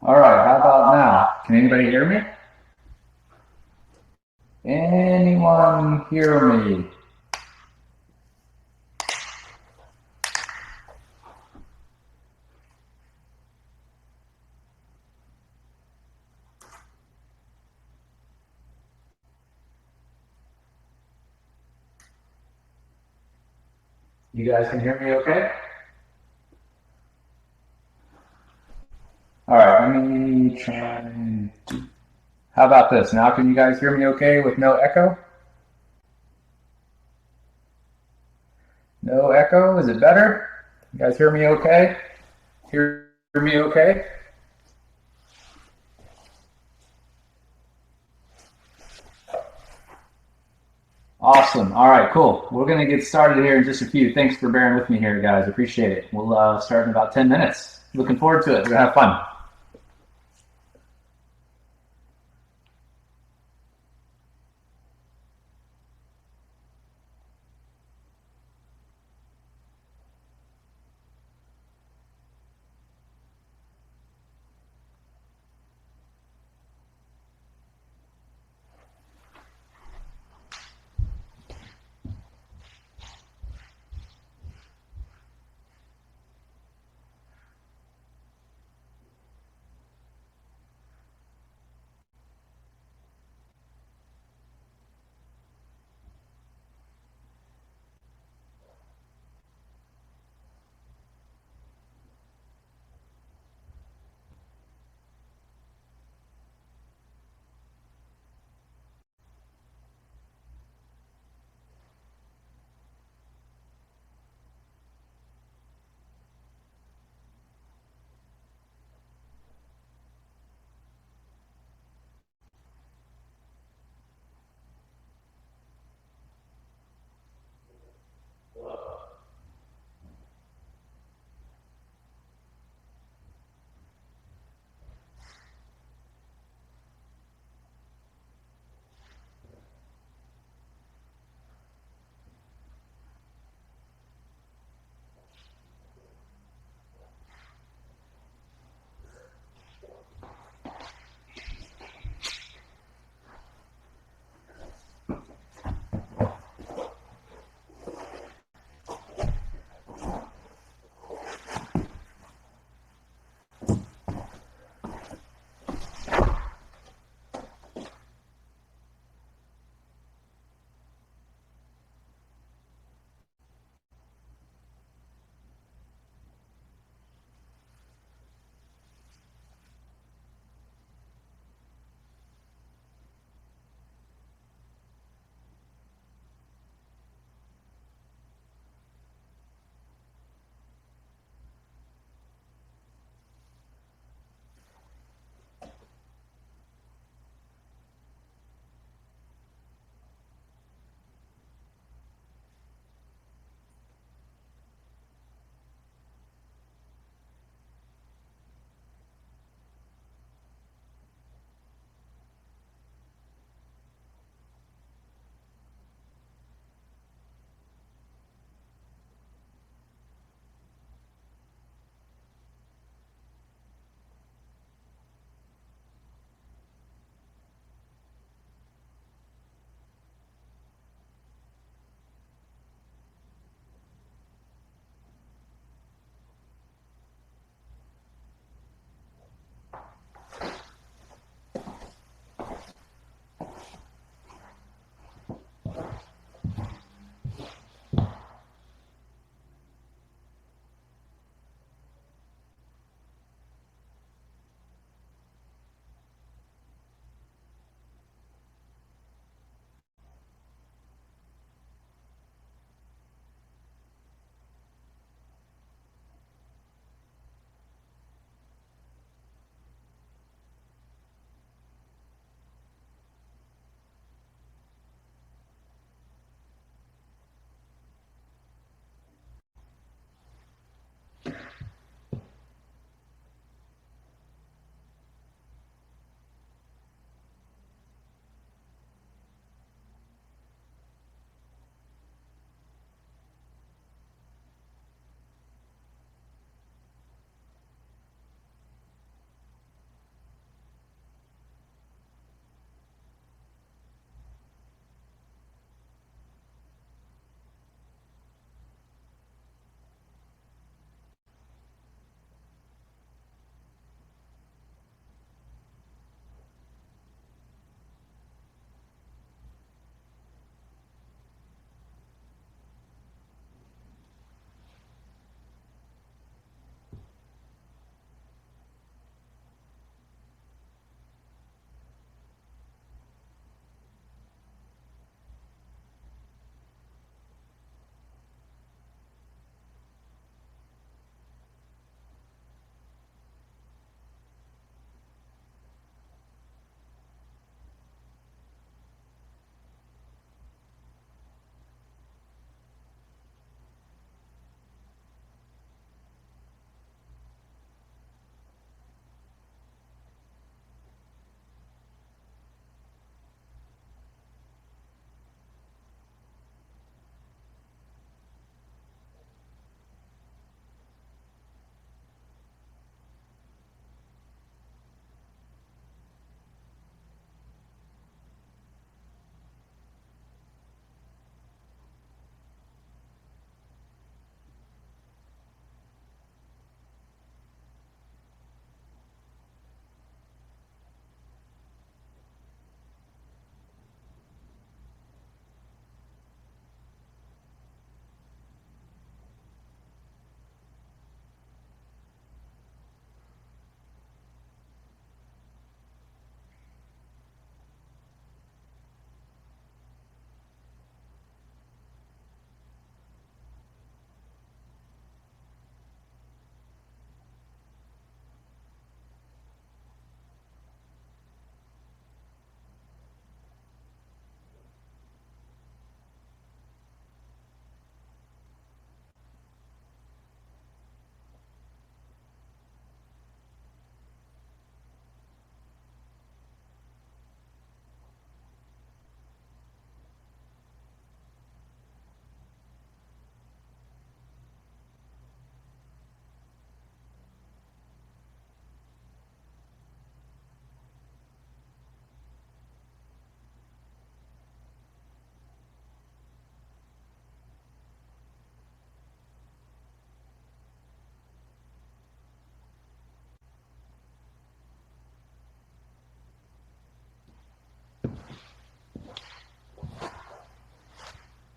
All right, how about now? Can anybody hear me? Anyone hear me? You guys can hear me okay? All right, let me try. How about this? Now can you guys hear me okay with no echo? No echo? Is it better? You guys hear me okay? Hear me okay? Awesome. All right, cool. We're going to get started here in just a few. Thanks for bearing with me here, guys. Appreciate it. We'll start in about 10 minutes. Looking forward to it. We're going to have fun.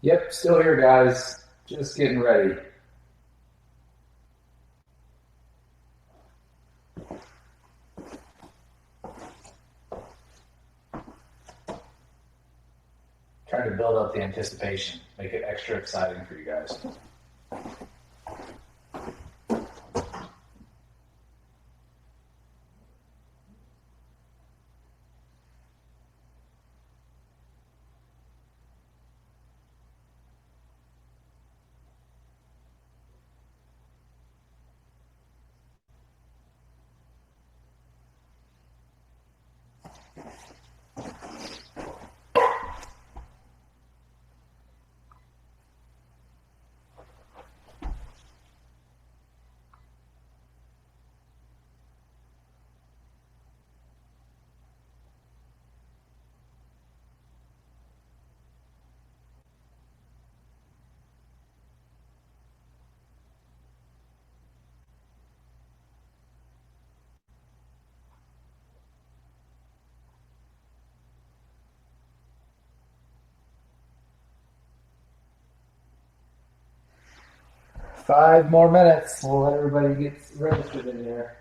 Yep, still here, guys. Just getting ready. Trying to build up the anticipation, make it extra exciting for you guys. 5 more minutes. We'll let everybody get registered in here.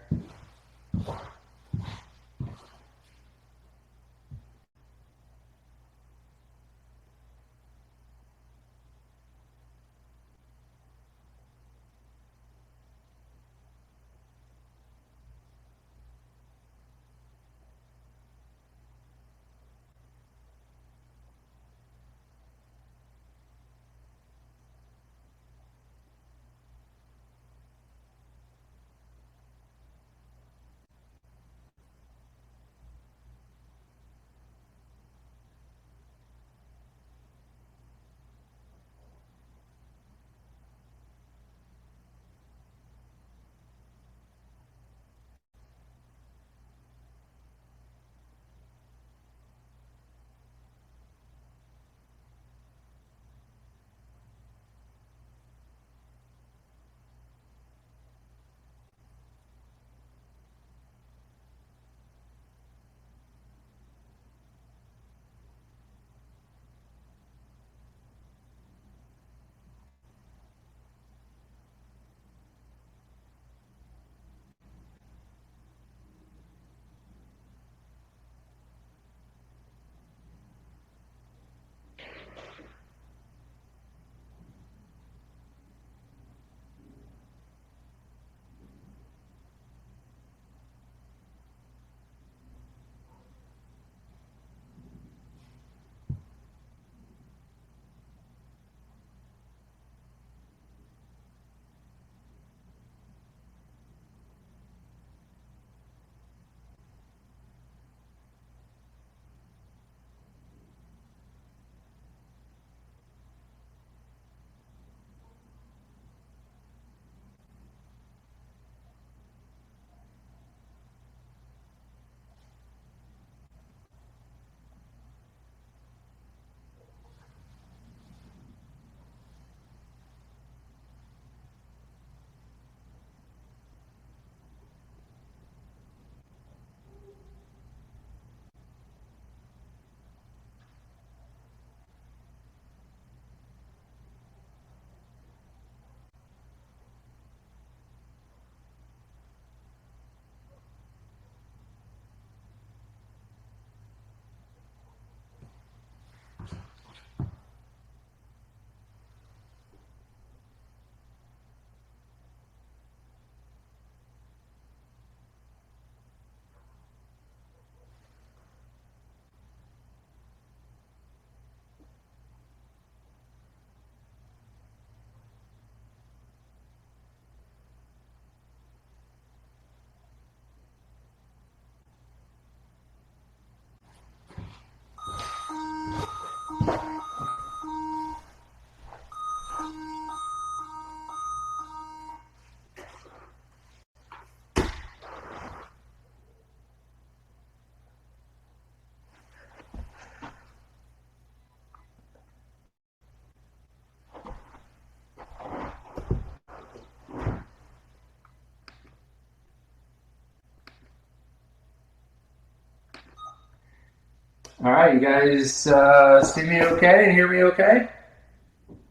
All right, you guys see me okay and hear me okay?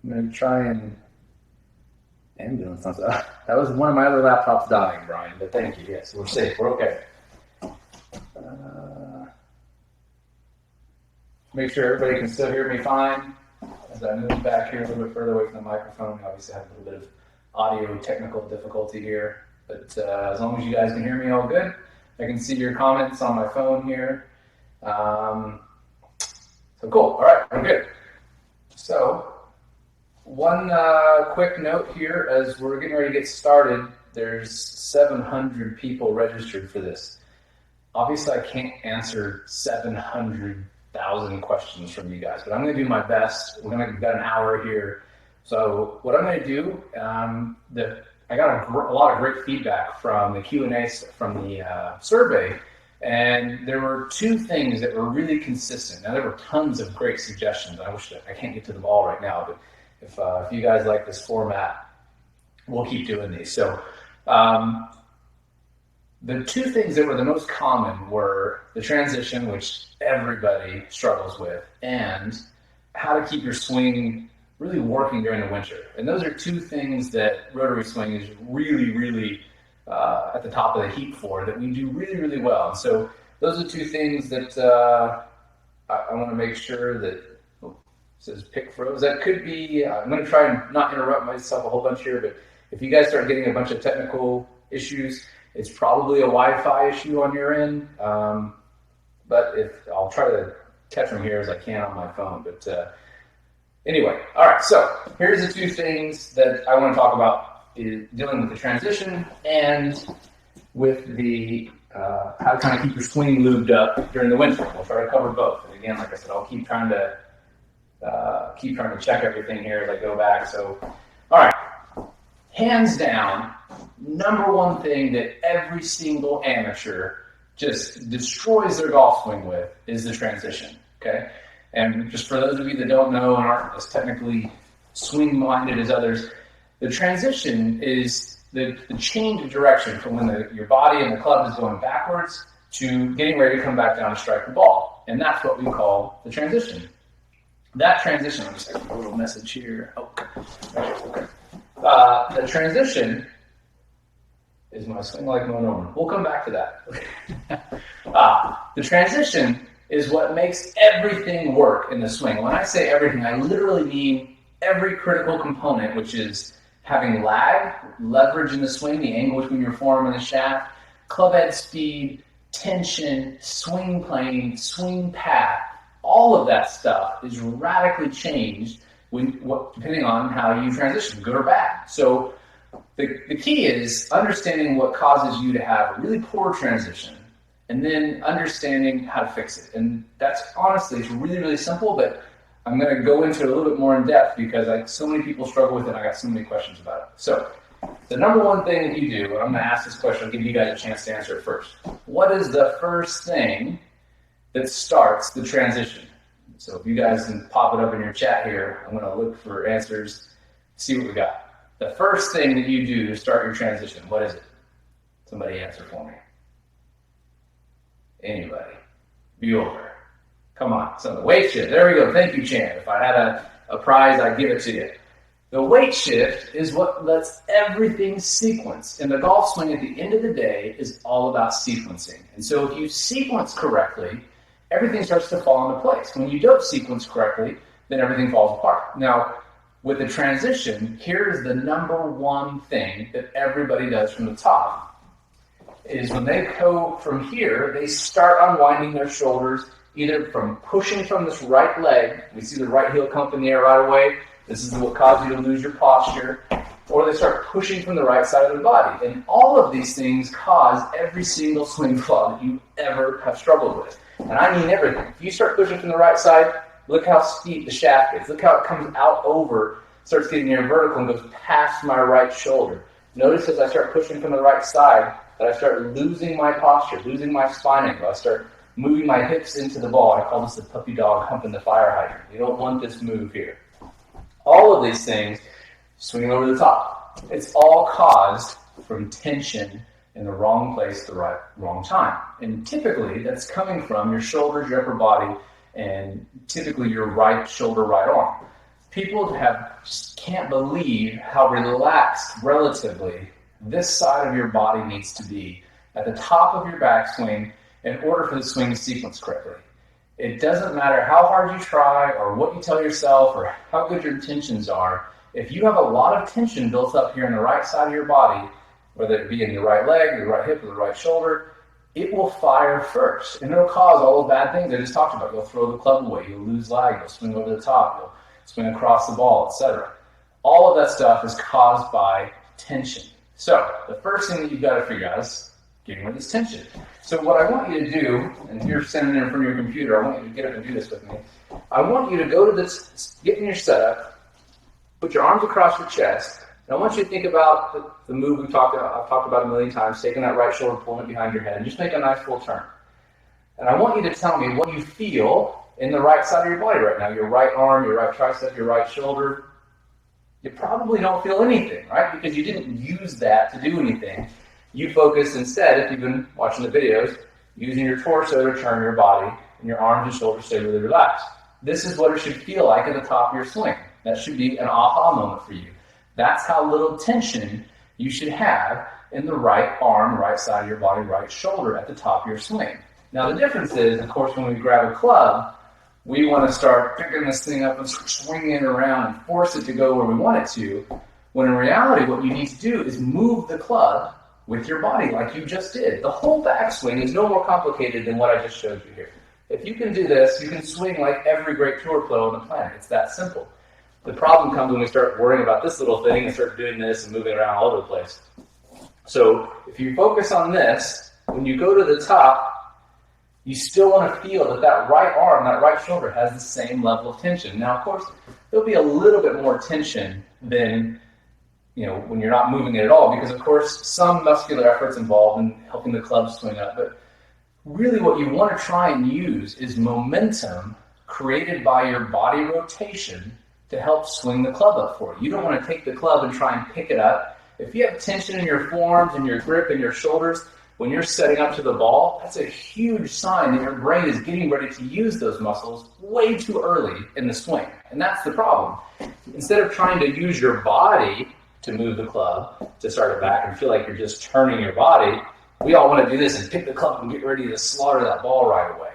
I'm going to try and ambulance. That was one of my other laptops dying, Brian, but thank you. Yes, we're safe. We're okay. Make sure everybody can still hear me fine. As I move back here a little bit further away from the microphone, we obviously have a little bit of audio technical difficulty here. But as long as you guys can hear me all good, I can see your comments on my phone here. So cool. All right, we're good. So one quick note here as we're getting ready to get started. There's 700 people registered for this. Obviously, I can't answer 700,000 questions from you guys, but I'm going to do my best. We've got an hour here. So what I'm going to do, I got a lot of great feedback from the Q&A, from the survey, and there were two things that were really consistent. Now, there were tons of great suggestions. I can't get to them all right now, but if you guys like this format, we'll keep doing these. So the two things that were the most common were the transition, which everybody struggles with, and how to keep your swing really working during the winter. And those are two things that rotary swing is really, really at the top of the heap for, that we do really, really well. And so those are two things that I want to make sure that, it says pick froze. That could be, I'm going to try and not interrupt myself a whole bunch here, but if you guys start getting a bunch of technical issues, it's probably a Wi-Fi issue on your end. But I'll try to catch them here as I can on my phone. But anyway, all right, so here's the two things that I want to talk about, is dealing with the transition and with the how to kind of keep your swing lubed up during the winter. We'll try to cover both. And again, like I said, I'll keep trying to check everything here as I go back. So, all right, hands down, number one thing that every single amateur just destroys their golf swing with is the transition, okay? And just for those of you that don't know and aren't as technically swing-minded as others, the transition is the change of direction from when your body and the club is going backwards to getting ready to come back down and strike the ball. And that's what we call the transition. That transition, let me just have a little message here. Oh, okay. The transition is my swing like no normal. We'll come back to that. The transition is what makes everything work in the swing. When I say everything, I literally mean every critical component, which is having lag, leverage in the swing, the angle between your forearm and the shaft, club head speed, tension, swing plane, swing path. All of that stuff is radically changed depending on how you transition, good or bad. So the key is understanding what causes you to have a really poor transition and then understanding how to fix it. And that's honestly, it's really, really simple, but I'm going to go into it a little bit more in depth because so many people struggle with it and I got so many questions about it. So the number one thing that you do, and I'm going to ask this question, I'll give you guys a chance to answer it first. What is the first thing that starts the transition? So if you guys can pop it up in your chat here, I'm going to look for answers, see what we got. The first thing that you do to start your transition, what is it? Somebody answer for me. Anybody? Bueller. Come on. So the weight shift. There we go. Thank you, Chan. If I had a prize, I'd give it to you. The weight shift is what lets everything sequence. And the golf swing at the end of the day is all about sequencing. And so if you sequence correctly, everything starts to fall into place. When you don't sequence correctly, then everything falls apart. Now, with the transition, here's the number one thing that everybody does from the top, is when they go from here, they start unwinding their shoulders, either from pushing from this right leg, we see the right heel come up in the air right away, this is what caused you to lose your posture, or they start pushing from the right side of the body. And all of these things cause every single swing flaw that you ever have struggled with. And I mean everything. If you start pushing from the right side, look how steep the shaft is. Look how it comes out over, starts getting near vertical and goes past my right shoulder. Notice as I start pushing from the right side that I start losing my posture, losing my spine angle. I start moving my hips into the ball. I call this the puppy dog humping the fire hydrant. You don't want this move here. All of these things, swinging over the top, it's all caused from tension in the wrong place at the wrong time. And typically, that's coming from your shoulders, your upper body, and typically your right shoulder, right arm. People just can't believe how relaxed relatively this side of your body needs to be at the top of your backswing in order for the swing to sequence correctly. It doesn't matter how hard you try or what you tell yourself or how good your intentions are. If you have a lot of tension built up here in the right side of your body, whether it be in your right leg, your right hip, or the right shoulder, it will fire first. And it'll cause all the bad things I just talked about. You'll throw the club away, you'll lose lag, you'll swing over the top, you'll swing across the ball, etc. All of that stuff is caused by tension. So the first thing that you've got to figure out is getting rid of this tension. So what I want you to do, and if you're sitting in front of your computer, I want you to get up and do this with me. I want you to go to this, get in your setup, put your arms across your chest, and I want you to think about the move I've talked about a million times, taking that right shoulder, pulling it behind your head, and just make a nice full turn. And I want you to tell me what you feel in the right side of your body right now, your right arm, your right tricep, your right shoulder. You probably don't feel anything, right? Because you didn't use that to do anything. You focus instead, if you've been watching the videos, using your torso to turn your body, and your arms and shoulders stay really relaxed. This is what it should feel like at the top of your swing. That should be an aha moment for you. That's how little tension you should have in the right arm, right side of your body, right shoulder at the top of your swing. Now the difference is, of course, when we grab a club, we want to start picking this thing up and swinging it around and force it to go where we want it to, when in reality what you need to do is move the club with your body like you just did. The whole backswing is no more complicated than what I just showed you here. If you can do this, you can swing like every great tour pro on the planet. It's that simple. The problem comes when we start worrying about this little thing and start doing this and moving around all over the place. So if you focus on this, when you go to the top, you still want to feel that that right arm, that right shoulder has the same level of tension. Now, of course, there'll be a little bit more tension than when you're not moving it at all, because of course some muscular effort's involved in helping the club swing up. But really what you want to try and use is momentum created by your body rotation to help swing the club up for you. You don't want to take the club and try and pick it up. If you have tension in your forearms and your grip and your shoulders, when you're setting up to the ball, that's a huge sign that your brain is getting ready to use those muscles way too early in the swing. And that's the problem. Instead of trying to use your body to move the club, to start it back and feel like you're just turning your body, we all want to do this and pick the club and get ready to slaughter that ball right away.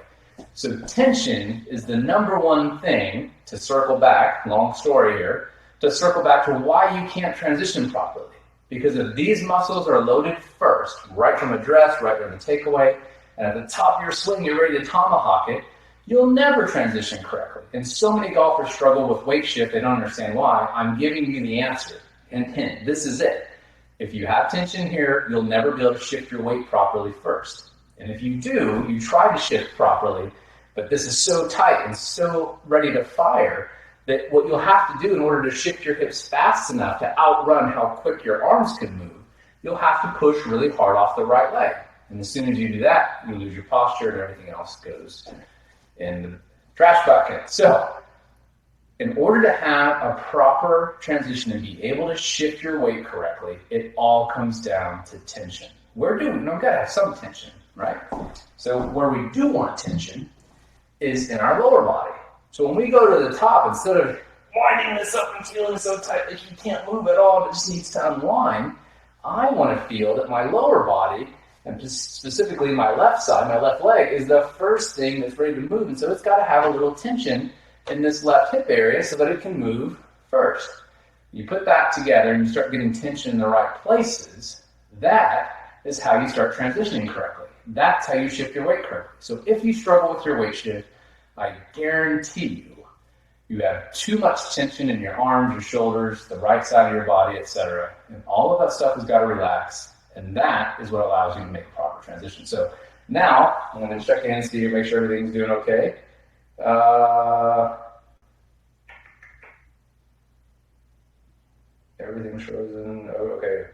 So tension is the number one thing to circle back, long story here, to circle back to why you can't transition properly. Because if these muscles are loaded first, right from address, right from the takeaway, and at the top of your swing, you're ready to tomahawk it, you'll never transition correctly. And so many golfers struggle with weight shift, they don't understand why. I'm giving you the answer. And hint, this is it. If you have tension here, you'll never be able to shift your weight properly first. And if you do, you try to shift properly, but this is so tight and so ready to fire that what you'll have to do in order to shift your hips fast enough to outrun how quick your arms can move, you'll have to push really hard off the right leg. And as soon as you do that, you lose your posture and everything else goes in the trash bucket. So in order to have a proper transition and be able to shift your weight correctly, it all comes down to tension. We've got to have some tension, right? So where we do want tension is in our lower body. So when we go to the top, instead of winding this up and feeling so tight that you can't move at all, it just needs to unwind, I want to feel that my lower body, and specifically my left side, my left leg, is the first thing that's ready to move. And so it's got to have a little tension in this left hip area so that it can move first. You put that together and you start getting tension in the right places, that is how you start transitioning correctly. That's how you shift your weight correctly. So if you struggle with your weight shift, I guarantee you have too much tension in your arms, your shoulders, the right side of your body, etc. And all of that stuff has got to relax. And that is what allows you to make a proper transition. So now I'm going to check in and see, make sure everything's doing okay. Everything's frozen. Oh, okay.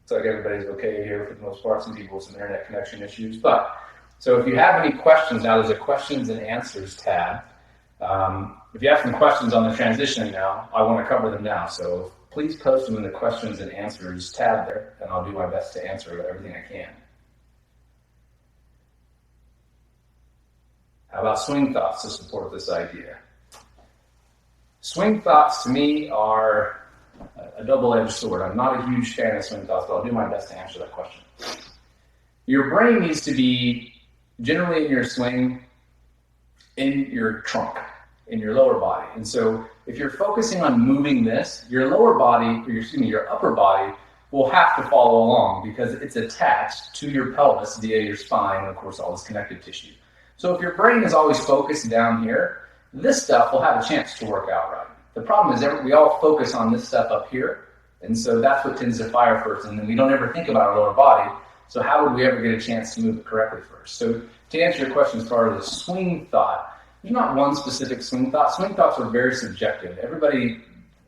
Looks like everybody's okay here for the most part. Some people with some internet connection issues. But so if you have any questions, now there's a questions and answers tab. If you have some questions on the transition now, I want to cover them now. So please post them in the questions and answers tab there, and I'll do my best to answer everything I can. How about swing thoughts to support this idea? Swing thoughts to me are a double-edged sword. I'm not a huge fan of swing thoughts, but I'll do my best to answer that question. Your brain needs to be generally in your swing, in your trunk, in your lower body. And so if you're focusing on moving this, your lower body, or your upper body will have to follow along because it's attached to your pelvis via your spine and of course all this connective tissue. So if your brain is always focused down here, this stuff will have a chance to work out right. The problem is that we all focus on this stuff up here, and so that's what tends to fire first, and then we don't ever think about our lower body. So how would we ever get a chance to move it correctly first? So to answer your question as far as the swing thought, there's not one specific swing thought. Swing thoughts are very subjective.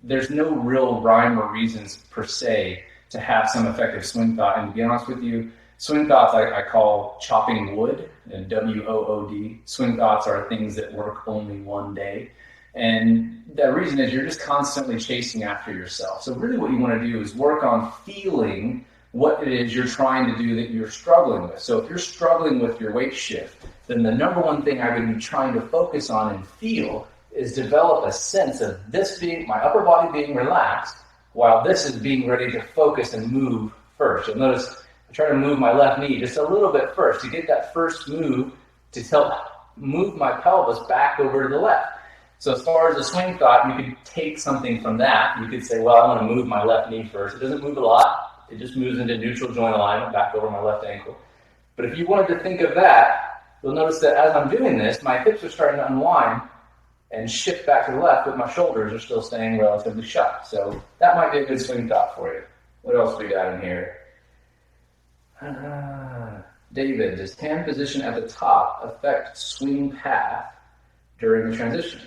There's no real rhyme or reasons per se to have some effective swing thought. And to be honest with you, swing thoughts I call chopping wood, and WOOD. Swing thoughts are things that work only one day. And the reason is you're just constantly chasing after yourself. So really what you want to do is work on feeling what it is you're trying to do that you're struggling with. So if you're struggling with your weight shift, then the number one thing I would be trying to focus on and feel is develop a sense of this being, my upper body being relaxed, while this is being ready to focus and move first. You'll notice I try to move my left knee just a little bit first to get that first move to help move my pelvis back over to the left. So as far as a swing thought, you could take something from that. You could say, well, I want to move my left knee first. It doesn't move a lot. It just moves into neutral joint alignment back over my left ankle. But if you wanted to think of that, you'll notice that as I'm doing this, my hips are starting to unwind and shift back to the left, but my shoulders are still staying relatively shut. So that might be a good swing thought for you. What else we got in here? David, does hand position at the top affect swing path during the transition?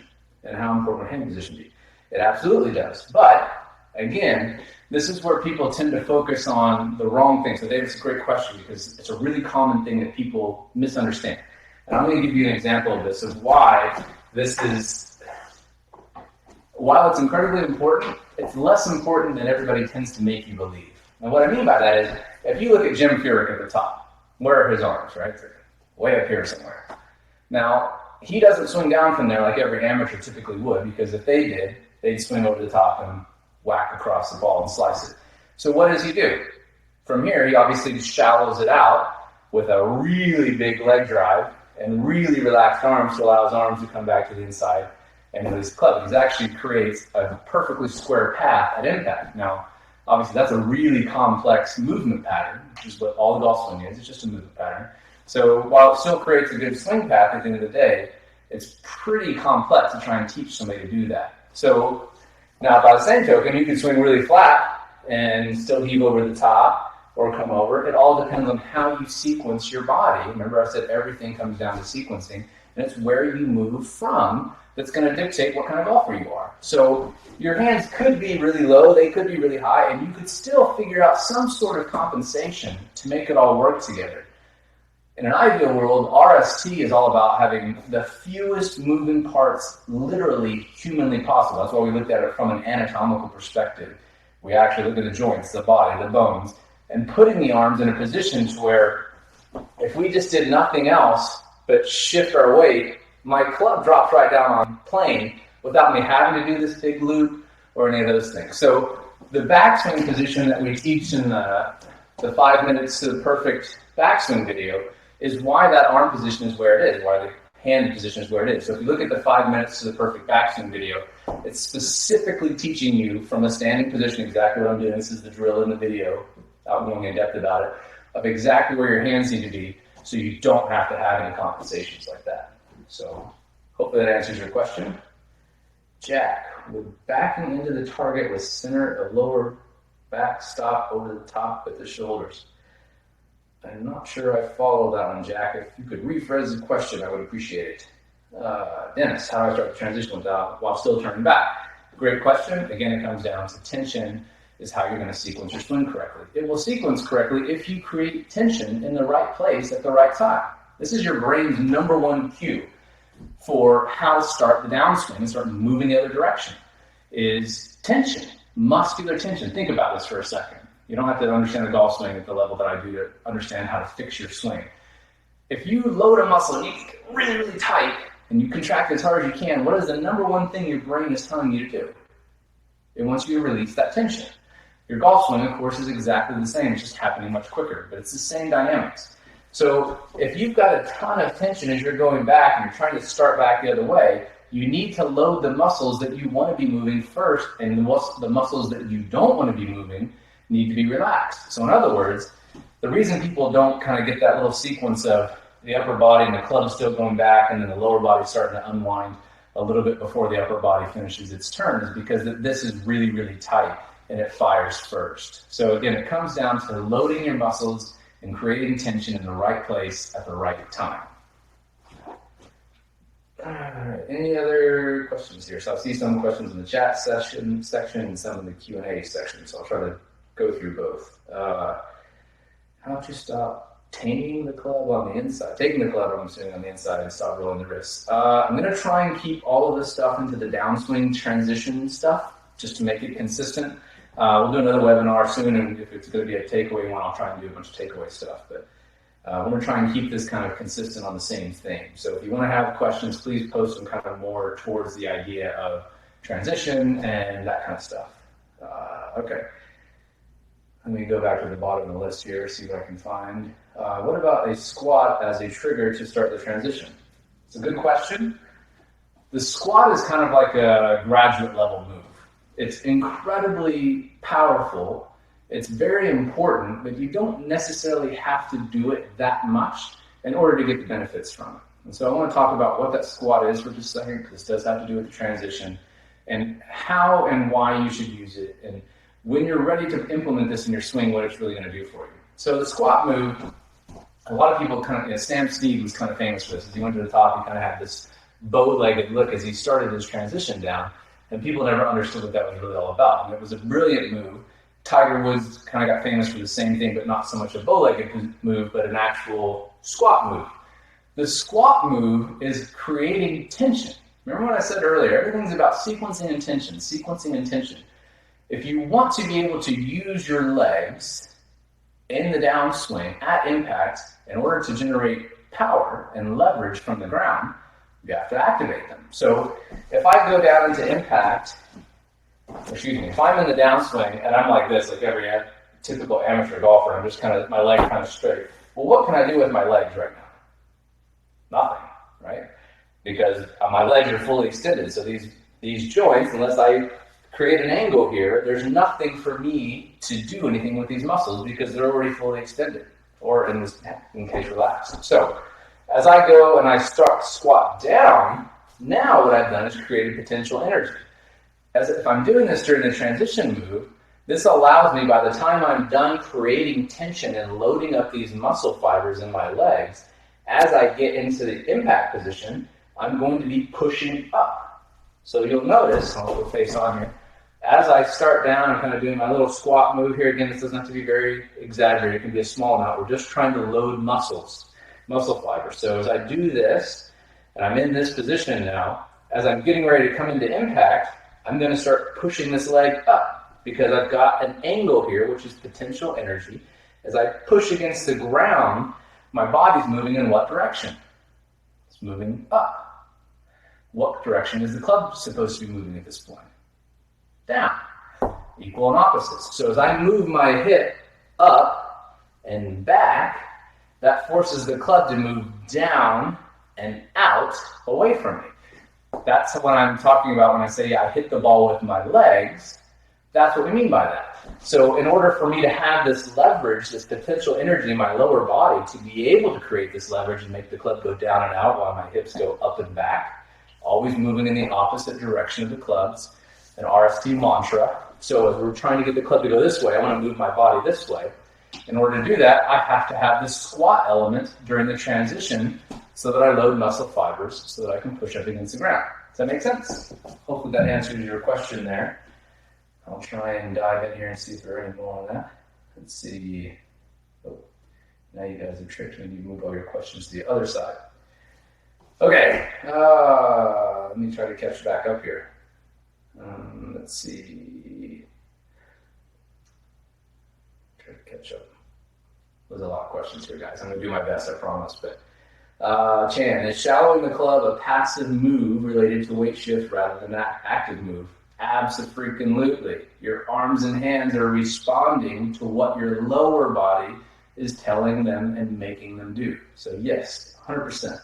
And how important would hand position be? It absolutely does. But again, this is where people tend to focus on the wrong things. So David, it's a great question because it's a really common thing that people misunderstand. And I'm going to give you an example of this, of why this is, while it's incredibly important, it's less important than everybody tends to make you believe. And what I mean by that is, if you look at Jim Furyk at the top, where are his arms, right? They're way up here somewhere. Now, he doesn't swing down from there like every amateur typically would, because if they did, they'd swing over the top and whack across the ball and slice it. So what does he do? From here, he obviously shallows it out with a really big leg drive and really relaxed arms to allow his arms to come back to the inside and release the club. He actually creates a perfectly square path at impact. Now, obviously, that's a really complex movement pattern, which is what all the golf swing is. It's just a movement pattern. So while it still creates a good swing path at the end of the day, it's pretty complex to try and teach somebody to do that. So now by the same token, you can swing really flat and still heave over the top or come over. It all depends on how you sequence your body. Remember I said everything comes down to sequencing, and it's where you move from that's going to dictate what kind of golfer you are. So your hands could be really low, they could be really high, and you could still figure out some sort of compensation to make it all work together. In an ideal world, RST is all about having the fewest moving parts literally humanly possible. That's why we looked at it from an anatomical perspective. We actually look at the joints, the body, the bones, and putting the arms in a position to where if we just did nothing else but shift our weight, my club drops right down on plane without me having to do this big loop or any of those things. So the backswing position that we teach in the 5 minutes to the perfect backswing video is why that arm position is where it is, why the hand position is where it is. So if you look at the 5 minutes to the perfect backswing video, it's specifically teaching you from a standing position exactly what I'm doing. This is the drill in the video, without going in depth about it, of exactly where your hands need to be so you don't have to have any compensations like that. So hopefully that answers your question. Jack, would backing into the target with center of lower back stop over the top with the shoulders? I'm not sure I follow that one, Jack. If you could rephrase the question, I would appreciate it. Dennis, how do I start the transition while still turning back? Great question. Again, it comes down to tension is how you're going to sequence your swing correctly. It will sequence correctly if you create tension in the right place at the right time. This is your brain's number one cue for how to start the downswing and start moving the other direction is tension, muscular tension. Think about this for a second. You don't have to understand the golf swing at the level that I do to understand how to fix your swing. If you load a muscle and you get really, really tight, and you contract as hard as you can, what is the number one thing your brain is telling you to do? It wants you to release that tension. Your golf swing, of course, is exactly the same. It's just happening much quicker, but it's the same dynamics. So if you've got a ton of tension as you're going back and you're trying to start back the other way, you need to load the muscles that you want to be moving first, and the muscles that you don't want to be moving need to be relaxed. So in other words, the reason people don't kind of get that little sequence of the upper body and the club still going back and then the lower body starting to unwind a little bit before the upper body finishes its turn is because this is really, really tight and it fires first. So again, it comes down to loading your muscles and creating tension in the right place at the right time. All right, any other questions here? So I see some questions in the chat section and some in the Q&A section, so I'll try to go through both. How to stop taking the club on the inside, I'm assuming, on the inside and stop rolling the wrists. I'm going to try and keep all of this stuff into the downswing transition stuff, just to make it consistent. We'll do another webinar soon, and if it's going to be a takeaway one, I'll try and do a bunch of takeaway stuff. But we're going to try and keep this kind of consistent on the same thing. So if you want to have questions, please post them kind of more towards the idea of transition and that kind of stuff. Okay. Let me go back to the bottom of the list here, see what I can find. What about a squat as a trigger to start the transition? It's a good question. The squat is kind of like a graduate level move. It's incredibly powerful. It's very important, but you don't necessarily have to do it that much in order to get the benefits from it. And so I want to talk about what that squat is for just a second, because this does have to do with the transition, and how and why you should use it, and when you're ready to implement this in your swing, what it's really going to do for you. So the squat move, a lot of people kind of, Sam Snead was kind of famous for this. As he went to the top, he kind of had this bow-legged look as he started his transition down, and people never understood what that was really all about. And it was a brilliant move. Tiger Woods kind of got famous for the same thing, but not so much a bow-legged move, but an actual squat move. The squat move is creating tension. Remember what I said earlier, everything's about sequencing and tension, sequencing and tension. If you want to be able to use your legs in the downswing at impact in order to generate power and leverage from the ground, you have to activate them. So if I go down into impact, if I'm in the downswing and I'm like this, like every typical amateur golfer, I'm just kind of, my legs kind of straight. Well, what can I do with my legs right now? Nothing, right? Because my legs are fully extended. So these joints, unless I create an angle here, there's nothing for me to do anything with these muscles because they're already fully extended, or in case relaxed. So as I go and I start to squat down, now what I've done is created potential energy. As if I'm doing this during the transition move, this allows me, by the time I'm done creating tension and loading up these muscle fibers in my legs, as I get into the impact position, I'm going to be pushing up. So you'll notice, I'll put face on here, as I start down, I'm kind of doing my little squat move here. Again, this doesn't have to be very exaggerated. It can be a small amount. We're just trying to load muscle fibers. So as I do this, and I'm in this position now, as I'm getting ready to come into impact, I'm going to start pushing this leg up because I've got an angle here, which is potential energy. As I push against the ground, my body's moving in what direction? It's moving up. What direction is the club supposed to be moving at this point? Down. Equal and opposites. So as I move my hip up and back, that forces the club to move down and out away from me. That's what I'm talking about when I say I hit the ball with my legs. That's what we mean by that. So in order for me to have this leverage, this potential energy in my lower body to be able to create this leverage and make the club go down and out while my hips go up and back, always moving in the opposite direction of the clubs, an RST mantra. So as we're trying to get the club to go this way, I want to move my body this way. In order to do that, I have to have this squat element during the transition so that I load muscle fibers so that I can push up against the ground. Does that make sense? Hopefully that answers your question there. I'll try and dive in here and see if there are any more on that. Let's see. Oh, now you guys have tricked me. You moved all your questions to the other side. Okay, let me try to catch back up here. Let's see. Try to catch up. There's a lot of questions here, guys. I'm going to do my best, I promise. But Chan, is shallowing the club a passive move related to weight shift rather than an active move? Abso-freaking-lutely. Your arms and hands are responding to what your lower body is telling them and making them do. So yes, 100%.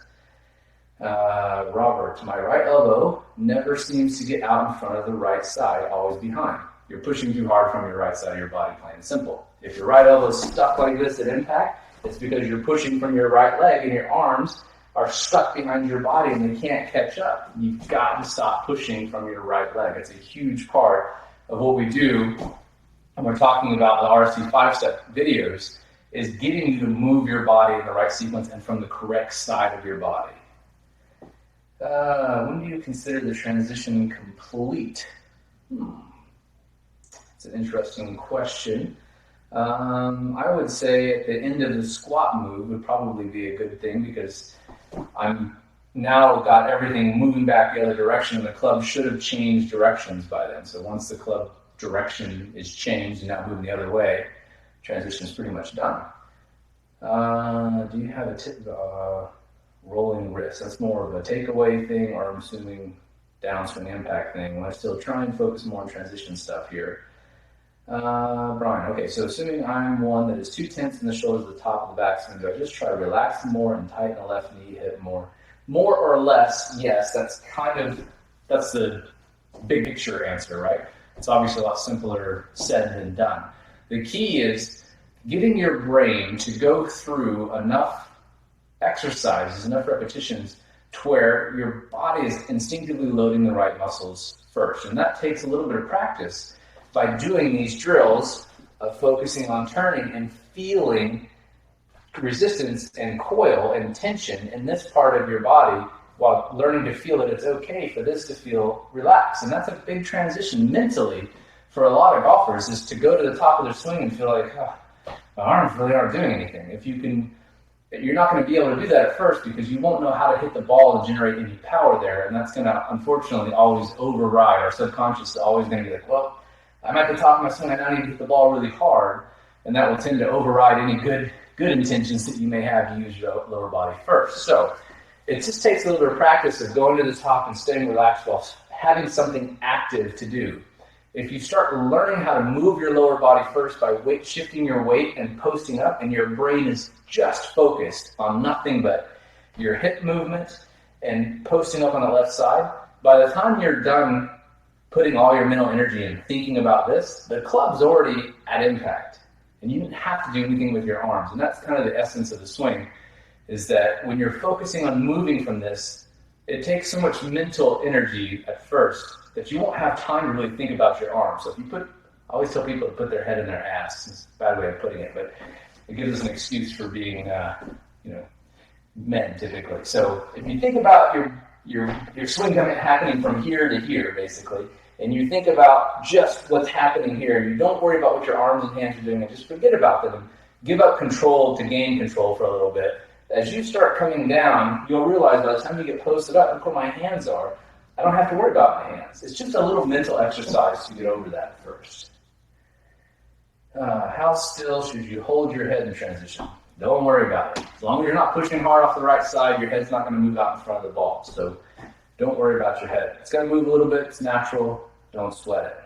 Robert, my right elbow never seems to get out in front of the right side, always behind. You're pushing too hard from your right side of your body, plain and simple. If your right elbow is stuck like this at impact, it's because you're pushing from your right leg and your arms are stuck behind your body and they can't catch up. You've got to stop pushing from your right leg. It's a huge part of what we do when we're talking about the RC 5-step videos, is getting you to move your body in the right sequence and from the correct side of your body. When do you consider the transition complete? It's an interesting question. I would say at the end of the squat move would probably be a good thing, because I'm now got everything moving back the other direction, and the club should have changed directions by then. So once the club direction is changed and now moving the other way, transition is pretty much done. Do you have a tip? Rolling wrist, that's more of a takeaway thing, or I'm assuming downswing impact thing. I still try and focus more on transition stuff here. Brian, okay, so assuming I'm one that is too tense in the shoulders, the top of the backswing, do I just try to relax more and tighten the left knee hip more? More or less, yes, that's the big picture answer, right? It's obviously a lot simpler said than done. The key is getting your brain to go through enough exercises, enough repetitions to where your body is instinctively loading the right muscles first. And that takes a little bit of practice by doing these drills of focusing on turning and feeling resistance and coil and tension in this part of your body, while learning to feel that it's okay for this to feel relaxed. And that's a big transition mentally for a lot of golfers, is to go to the top of their swing and feel like, oh, my arms really aren't doing anything. You're not going to be able to do that at first, because you won't know how to hit the ball and generate any power there, and that's going to unfortunately always override. Our subconscious is always going to be like, well, I'm at the top of my swing, I now need to hit the ball really hard, and that will tend to override any good intentions that you may have to use your lower body first. So it just takes a little bit of practice of going to the top and staying relaxed while having something active to do. If you start learning how to move your lower body first by shifting your weight and posting up, and your brain is just focused on nothing but your hip movement and posting up on the left side, by the time you're done putting all your mental energy and thinking about this, the club's already at impact. And you don't have to do anything with your arms. And that's kind of the essence of the swing, is that when you're focusing on moving from this, it takes so much mental energy at first that you won't have time to really think about your arms. So if you I always tell people to put their head in their ass. It's a bad way of putting it, but it gives us an excuse for being, men typically. So if you think about your swing happening from here to here, basically, and you think about just what's happening here, and you don't worry about what your arms and hands are doing, and just forget about them, and give up control to gain control for a little bit. As you start coming down, you'll realize by the time you get posted up, look where my hands are, I don't have to worry about my hands. It's just a little mental exercise to get over that first. How still should you hold your head in transition? Don't worry about it. As long as you're not pushing hard off the right side, your head's not going to move out in front of the ball. So don't worry about your head. It's going to move a little bit. It's natural. Don't sweat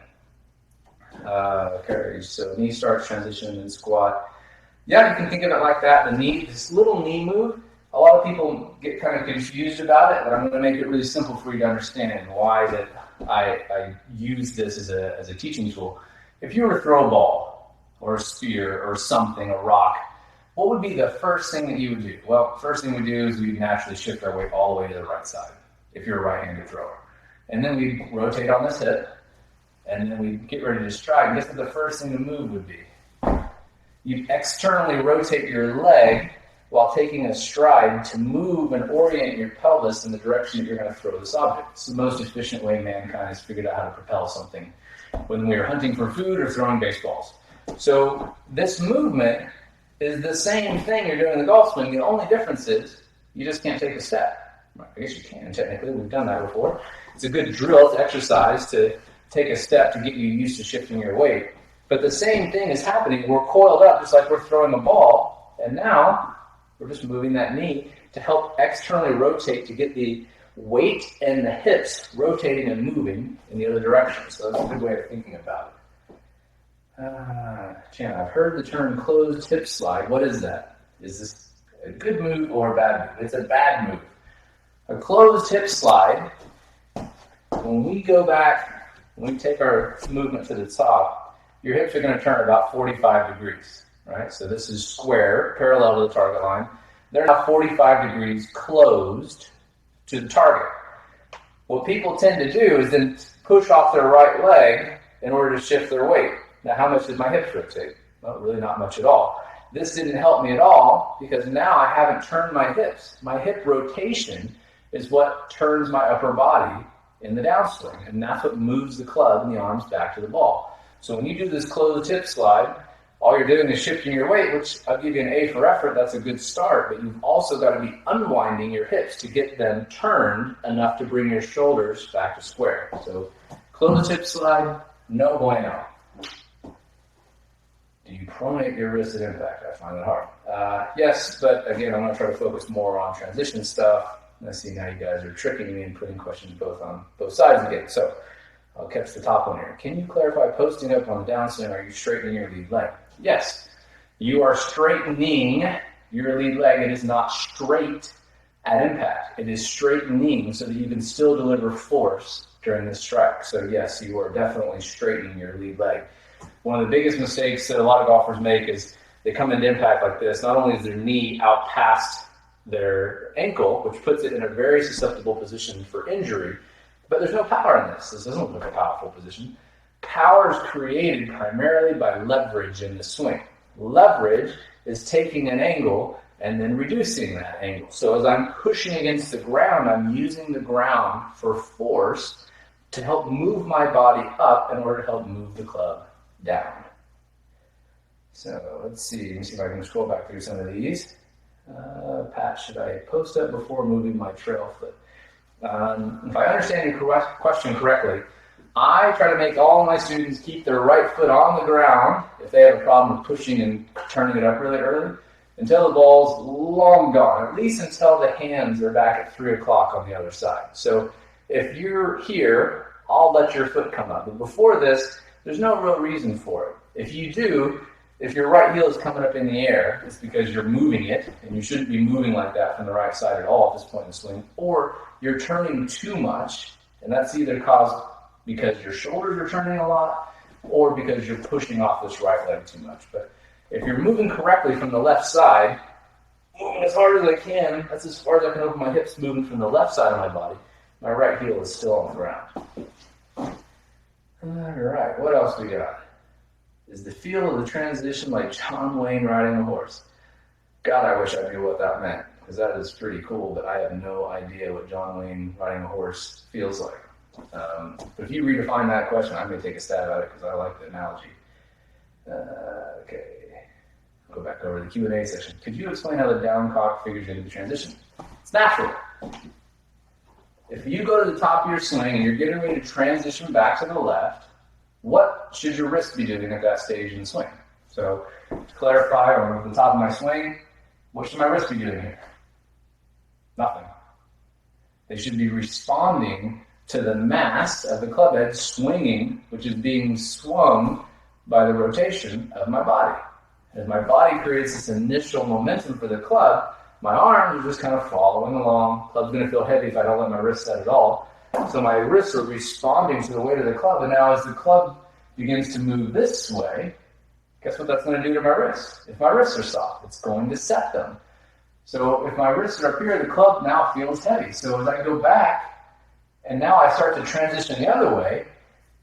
it. Okay, so knee starts transition and squat. Yeah, you can think of it like that. This little knee move, a lot of people get kind of confused about it, but I'm going to make it really simple for you to understand why that I use this as a teaching tool. If you were to throw a ball or a spear or something, a rock, what would be the first thing that you would do? Well, first thing we do is we'd naturally shift our weight all the way to the right side, if you're a right-handed thrower. And then we'd rotate on this hip, and then we'd get ready to stride. And guess what the first thing to move would be? You externally rotate your leg while taking a stride to move and orient your pelvis in the direction that you're going to throw this object. It's the most efficient way mankind has figured out how to propel something when we are hunting for food or throwing baseballs. So this movement is the same thing you're doing in the golf swing. The only difference is you just can't take a step. I guess you can, technically. We've done that before. It's a good drill, it's exercise to take a step to get you used to shifting your weight. But the same thing is happening. We're coiled up just like we're throwing a ball, and now we're just moving that knee. to help externally rotate to get the weight and the hips rotating and moving in the other direction. So that's a good way of thinking about it. Chan, I've heard the term closed hip slide. What is that? Is this a good move or a bad move? It's a bad move. A closed hip slide, when we go back, when we take our movement to the top, your hips are going to turn about 45 degrees, right? So this is square, parallel to the target line. They're now 45 degrees closed to the target. What people tend to do is then push off their right leg in order to shift their weight. Now, how much does my hips rotate? Well, really not much at all. This didn't help me at all because now I haven't turned my hips. My hip rotation is what turns my upper body in the downswing, and that's what moves the club and the arms back to the ball. So when you do this closed hip slide, all you're doing is shifting your weight, which I'll give you an A for effort. That's a good start, but you've also got to be unwinding your hips to get them turned enough to bring your shoulders back to square. So closed hip slide, no bueno. Do you pronate your wrist at impact? I find that hard. Yes, but again, I'm going to try to focus more on transition stuff. I see now you guys are tricking me and putting questions on both sides again. So I'll catch the top one here. Can you clarify posting up on the downswing? Are you straightening your lead leg? Yes, you are straightening your lead leg. It is not straight at impact. It is straightening so that you can still deliver force during the strike. So yes, you are definitely straightening your lead leg. One of the biggest mistakes that a lot of golfers make is they come into impact like this. Not only is their knee out past their ankle, which puts it in a very susceptible position for injury, but there's no power in this. This doesn't look like a powerful position. Power is created primarily by leverage in the swing. Leverage is taking an angle and then reducing that angle. So as I'm pushing against the ground, I'm using the ground for force to help move my body up in order to help move the club down. So let's see if I can scroll back through some of these. Pat, should I post up before moving my trail foot? If I understand your question correctly, I try to make all my students keep their right foot on the ground if they have a problem with pushing and turning it up really early until the ball's long gone, at least until the hands are back at 3 o'clock on the other side. So if you're here, I'll let your foot come up. But before this, there's no real reason for it. If you do, if your right heel is coming up in the air, it's because you're moving it, and you shouldn't be moving like that from the right side at all at this point in the swing, or you're turning too much, and that's either caused because your shoulders are turning a lot, or because you're pushing off this right leg too much. But if you're moving correctly from the left side, moving as hard as I can, that's as far as I can open my hips, moving from the left side of my body, my right heel is still on the ground. All right, what else we got? Is the feel of the transition like John Wayne riding a horse? God, I wish I knew what that meant, because that is pretty cool, but I have no idea what John Wayne riding a horse feels like. But if you redefine that question, I'm going to take a stab at it because I like the analogy. Okay, go back over to the Q&A section. Could you explain how the down cock figures into the transition? It's natural. If you go to the top of your swing and you're getting ready to transition back to the left, what should your wrist be doing at that stage in the swing? So to clarify, or at the top of my swing, what should my wrist be doing here? Nothing. They should be responding to the mass of the club head swinging, which is being swung by the rotation of my body. As my body creates this initial momentum for the club, my arms are just kind of following along. Club's going to feel heavy if I don't let my wrist set at all. So my wrists are responding to the weight of the club, and now as the club begins to move this way, guess what that's going to do to my wrists? If my wrists are soft, it's going to set them. So if my wrists are up here, the club now feels heavy. So as I go back, and now I start to transition the other way,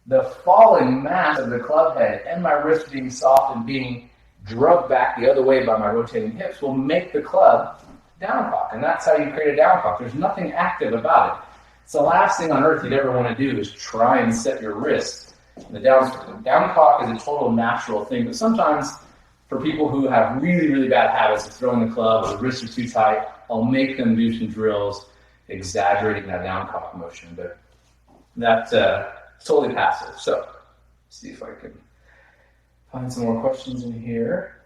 the falling mass of the club head and my wrist being soft and being drugged back the other way by my rotating hips will make the club down cock. And that's how you create a down cock. There's nothing active about it. It's the last thing on earth you'd ever want to do is try and set your wrist in the down. Down cock is a total natural thing, but sometimes for people who have really, really bad habits of throwing the club or the wrists are too tight, I'll make them do some drills exaggerating that down cock motion, but that's totally passive. So let's see if I can find some more questions in here.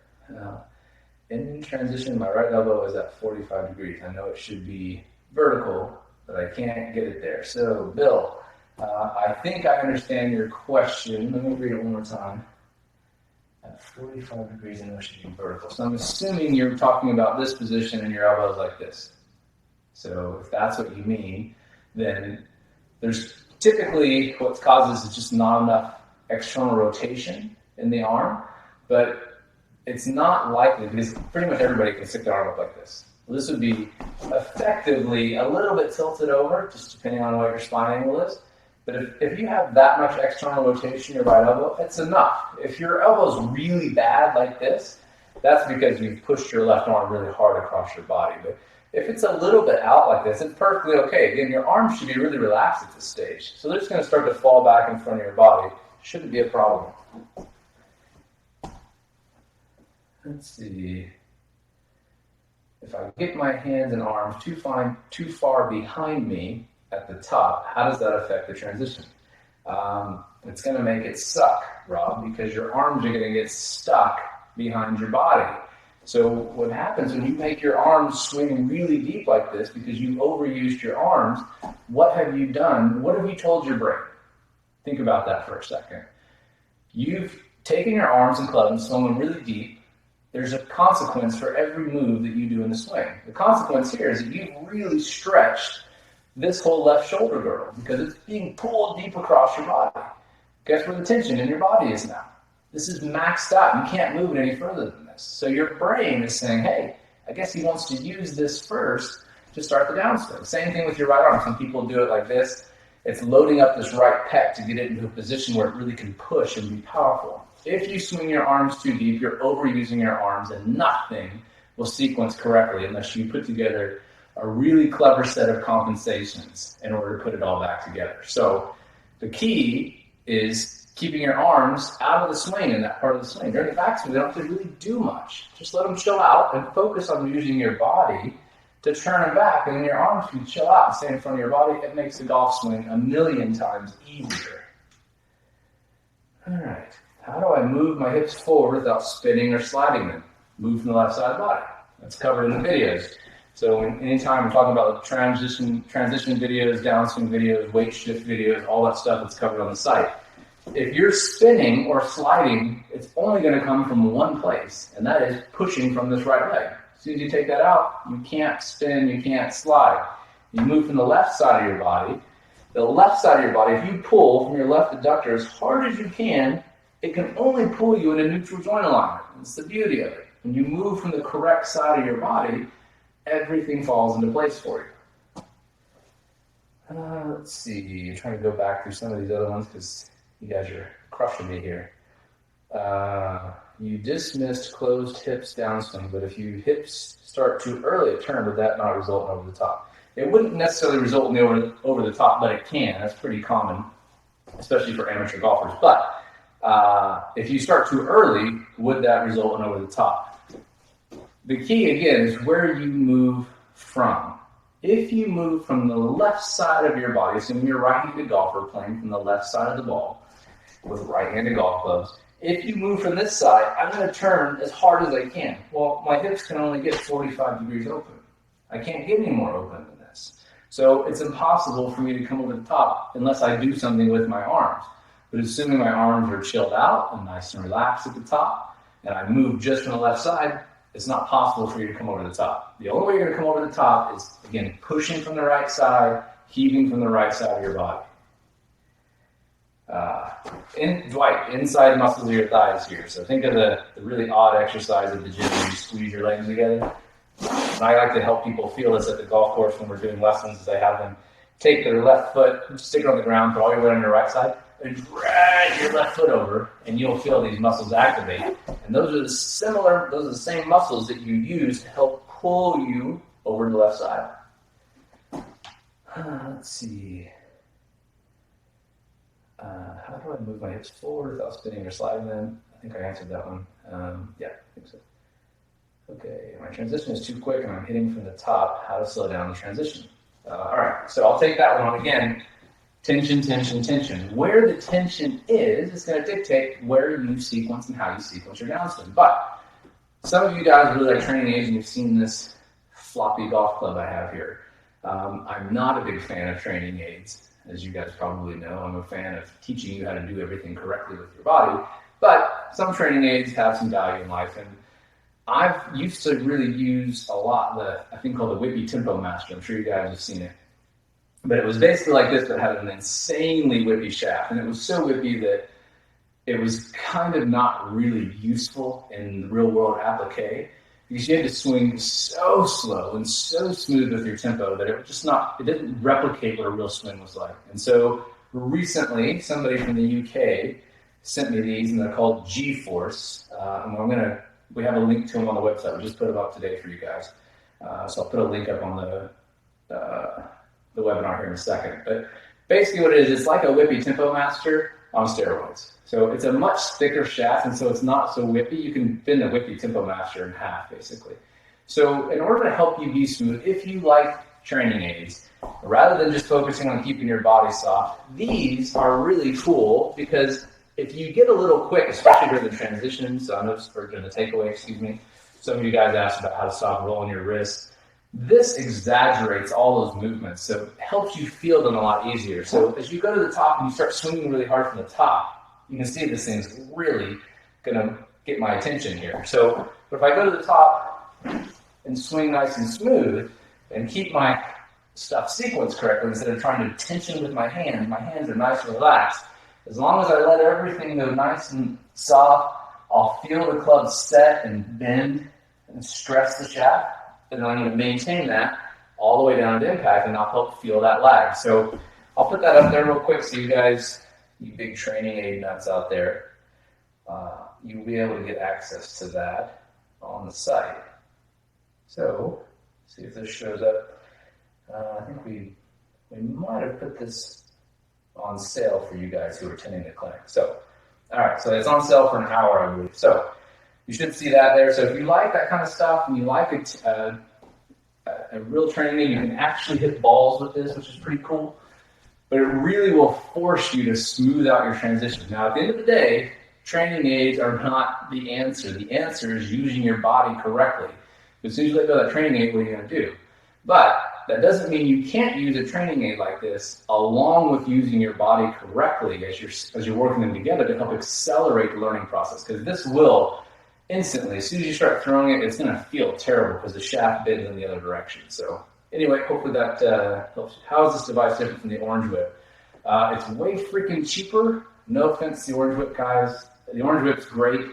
In transition, my right elbow is at 45 degrees. I know it should be vertical, but I can't get it there. So, Bill, I think I understand your question. Let me read it one more time. At 45 degrees, I know it should be vertical. So I'm assuming you're talking about this position and your elbow is like this. So if that's what you mean, then there's typically what causes is just not enough external rotation in the arm, but it's not likely because pretty much everybody can stick their arm up like this. Well, this would be effectively a little bit tilted over, just depending on what your spine angle is. But if you have that much external rotation in your right elbow, it's enough. If your elbow's really bad like this, that's because you've pushed your left arm really hard across your body. But if it's a little bit out like this, it's perfectly okay. Again, your arms should be really relaxed at this stage. So they're just going to start to fall back in front of your body. Shouldn't be a problem. Let's see. If I get my hands and arms too far behind me at the top, how does that affect the transition? It's going to make it suck, Rob, because your arms are going to get stuck behind your body. So what happens when you make your arms swing really deep like this because you overused your arms, what have you done? What have you told your brain? Think about that for a second. You've taken your arms and clubs and swung them really deep. There's a consequence for every move that you do in the swing. The consequence here is that you've really stretched this whole left shoulder girdle because it's being pulled deep across your body. Guess where the tension in your body is now? This is maxed out. You can't move it any further than this. So your brain is saying, hey, I guess he wants to use this first to start the downswing. Same thing with your right arm. Some people do it like this. It's loading up this right pec to get it into a position where it really can push and be powerful. If you swing your arms too deep, you're overusing your arms and nothing will sequence correctly unless you put together a really clever set of compensations in order to put it all back together. So the key is keeping your arms out of the swing in that part of the swing. During the backswing, they don't have to really do much. Just let them chill out and focus on using your body to turn them back, and then your arms can chill out and stay in front of your body. It makes the golf swing a million times easier. All right. How do I move my hips forward without spinning or sliding them? Move from the left side of the body. That's covered in the videos. So anytime we're talking about transition videos, downswing videos, weight shift videos, all that stuff that's covered on the site. If you're spinning or sliding, it's only going to come from one place, and that is pushing from this right leg. As soon as you take that out, you can't spin, you can't slide. You move from the left side of your body. The left side of your body, if you pull from your left adductor as hard as you can, it can only pull you in a neutral joint alignment. That's the beauty of it. When you move from the correct side of your body, everything falls into place for you. Let's see. I'm trying to go back through some of these other ones because you guys are crushing me here. You dismissed closed hips downswing, but if you hips start too early at turn, would that not result in over the top? It wouldn't necessarily result in the over the top, but it can. That's pretty common, especially for amateur golfers. But if you start too early, would that result in over the top? The key, again, is where you move from. If you move from the left side of your body, assuming you're a right-handed golfer playing from the left side of the ball with right-handed golf clubs, if you move from this side, I'm going to turn as hard as I can. Well, my hips can only get 45 degrees open. I can't get any more open than this. So it's impossible for me to come over the top unless I do something with my arms. But assuming my arms are chilled out and nice and relaxed at the top, and I move just from the left side, it's not possible for you to come over the top. The only way you're going to come over the top is, again, pushing from the right side, heaving from the right side of your body. Dwight, inside muscles of your thighs here. So think of the really odd exercise at the gym where you squeeze your legs together. And I like to help people feel this at the golf course when we're doing lessons. I have them take their left foot, stick it on the ground, put all your weight on your right side, and drag your left foot over, and you'll feel these muscles activate. And those are the same muscles that you use to help pull you over to the left side. Let's see. How do I move my hips forward without spinning or sliding them? I think I answered that one. Yeah, I think so. Okay, my transition is too quick and I'm hitting from the top. How to slow down the transition. All right, so I'll take that one on again. Tension, tension, tension. Where the tension is going to dictate where you sequence and how you sequence your downswing. But Some of you guys really like training aids, and you've seen this floppy golf club I have here. I'm not a big fan of training aids, as you guys probably know. I'm a fan of teaching you how to do everything correctly with your body, but some training aids have some value in life, and I've used to really use a lot the thing called the Whippy Tempo Master. I'm sure you guys have seen it. But it was basically like this, but had an insanely whippy shaft. And it was so whippy that it was kind of not really useful in the real world applique, because you had to swing so slow and so smooth with your tempo that it didn't replicate what a real swing was like. And so recently, somebody from the UK sent me these, and they're called G-Force. And we have a link to them on the website. We just put them up today for you guys. So I'll put a link up on the webinar here in a second. But basically what it is, it's like a Whippy Tempo Master on steroids. So it's a much thicker shaft, and so it's not so whippy. You can bend the Whippy Tempo Master in half, basically. So in order to help you be smooth, if you like training aids, rather than just focusing on keeping your body soft, these are really cool, because if you get a little quick, especially during the transition, or during the takeaway, some of you guys asked about how to stop rolling your wrists. This exaggerates all those movements, so it helps you feel them a lot easier. So as you go to the top and you start swinging really hard from the top, you can see this thing's really gonna get my attention here. So but if I go to the top and swing nice and smooth and keep my stuff sequenced correctly instead of trying to tension with my hands are nice and relaxed. As long as I let everything go nice and soft, I'll feel the club set and bend and stress the shaft. And then I'm going to maintain that all the way down to impact, and I'll help feel that lag. So I'll put that up there real quick so you guys, you big training aid nuts out there, you'll be able to get access to that on the site. So, see if this shows up. I think we might have put this on sale for you guys who are attending the clinic. So, all right, so it's on sale for an hour, I believe. So you should see that there. So if you like that kind of stuff and you like a real training aid, you can actually hit balls with this, which is pretty cool. But it really will force you to smooth out your transitions. Now, at the end of the day, training aids are not the answer. The answer is using your body correctly. As soon as you let go of that training aid, what are you going to do? But that doesn't mean you can't use a training aid like this along with using your body correctly as you're working them together to help accelerate the learning process. Because this will instantly, as soon as you start throwing it, it's going to feel terrible because the shaft bends in the other direction. So anyway, hopefully that helps. How is this device different from the Orange Whip? It's way freaking cheaper. No offense to the Orange Whip guys. The Orange Whip's great,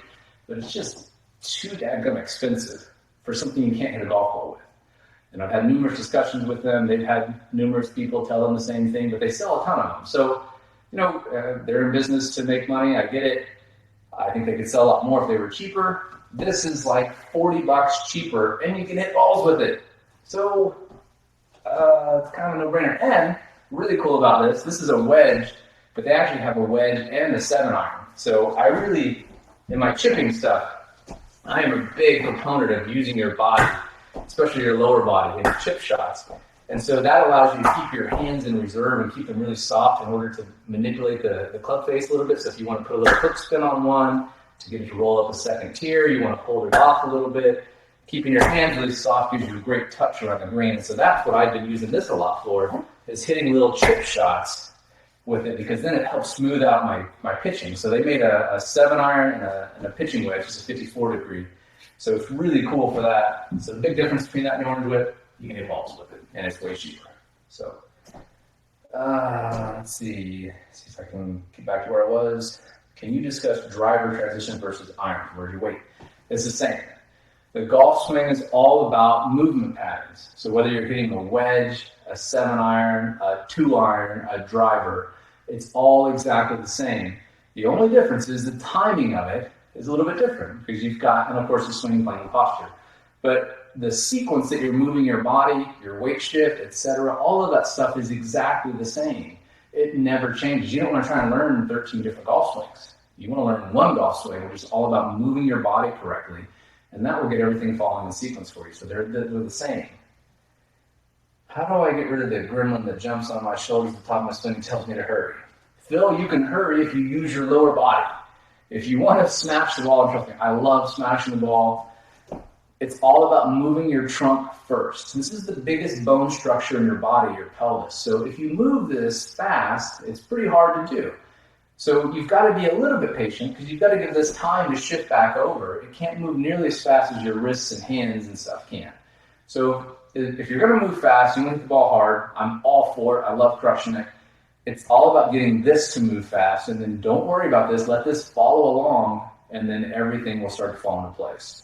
but it's just too daggum expensive for something you can't hit a golf ball with. And I've had numerous discussions with them. They've had numerous people tell them the same thing, but they sell a ton of them. So, they're in business to make money. I get it. I think they could sell a lot more if they were cheaper. This is like $40 cheaper, and you can hit balls with it. So it's kind of a no-brainer. And really cool about this is a wedge, but they actually have a wedge and a 7-iron. So I really, in my chipping stuff, I am a big proponent of using your body, especially your lower body, in your chip shots. And so that allows you to keep your hands in reserve and keep them really soft in order to manipulate the club face a little bit. So if you want to put a little hook spin on one to get it to roll up a second tier, you want to hold it off a little bit. Keeping your hands really soft gives you a great touch around the green. And so that's what I've been using this a lot for, is hitting little chip shots with it, because then it helps smooth out my pitching. So they made a 7-iron and a pitching wedge, which is 54 degree. So it's really cool for that. So the big difference between that and the Orange Whip, you can hit balls with it, and it's way cheaper. So let's see if I can get back to where I was. Can you discuss driver transition versus iron? Where's your weight? It's the same. The golf swing is all about movement patterns. So whether you're hitting a wedge, a 7-iron, a 2-iron, a driver, it's all exactly the same. The only difference is the timing of it is a little bit different, because you've got, and of course, the swing, playing, posture. But the sequence that you're moving your body, your weight shift, etc., all of that stuff is exactly the same. It never changes. You don't want to try and learn 13 different golf swings. You want to learn one golf swing, which is all about moving your body correctly, and that will get everything falling in sequence for you. So they're the same. How do I get rid of the gremlin that jumps on my shoulders at the top of my swing and tells me to hurry? Phil, you can hurry if you use your lower body. If you want to smash the ball, and trust me, I love smashing the ball. it's all about moving your trunk first. This is the biggest bone structure in your body, your pelvis. So if you move this fast, it's pretty hard to do. So you've got to be a little bit patient because you've got to give this time to shift back over. It can't move nearly as fast as your wrists and hands and stuff can. So if you're going to move fast, you want to hit the ball hard. I'm all for it. I love crushing it. It's all about getting this to move fast, and then don't worry about this. Let this follow along, and then everything will start to fall into place.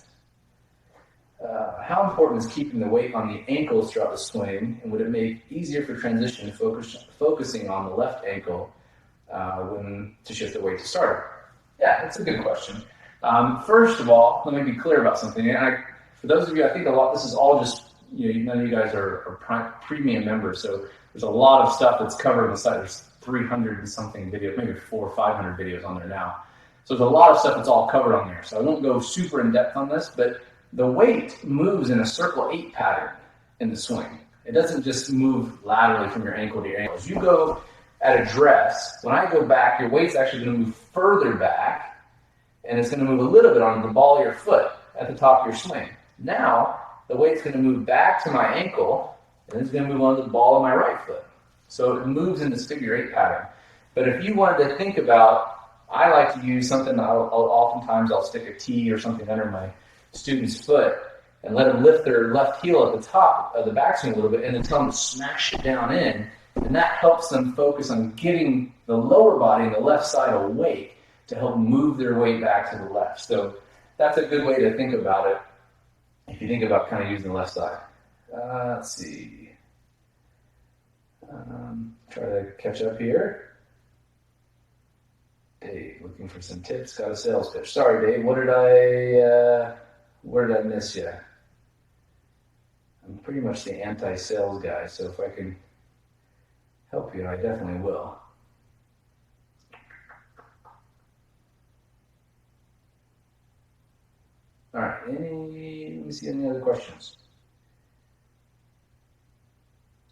How important is keeping the weight on the ankles throughout the swing, and would it make easier for transition focusing on the left ankle when to shift the weight to start? Yeah, that's a good question. First of all, let me be clear about something. And for those of you, I think this is all just, none of you guys are premium members, so there's a lot of stuff that's covered on the site. There's 300 and something videos, maybe 400 or 500 videos on there now. So there's a lot of stuff that's all covered on there. So I won't go super in depth on this, but the weight moves in a circle 8 pattern in the swing. It doesn't just move laterally from your ankle to your ankle. As you go at address, when I go back, your weight's actually going to move further back, and it's going to move a little bit onto the ball of your foot at the top of your swing. Now, the weight's going to move back to my ankle, and it's going to move onto the ball of my right foot. So it moves in this figure 8 pattern. But if you wanted to think about, I like to use something, oftentimes I'll stick a T or something under my student's foot and let them lift their left heel at the top of the backswing a little bit and then tell them to smash it down in. And that helps them focus on getting the lower body and the left side awake to help move their weight back to the left. So that's a good way to think about it if you think about kind of using the left side. Let's see. Try to catch up here. Dave, looking for some tips. Got a sales pitch. Sorry, Dave. Where did I miss you? I'm pretty much the anti-sales guy, so if I can help you, I definitely will. All right, let me see any other questions.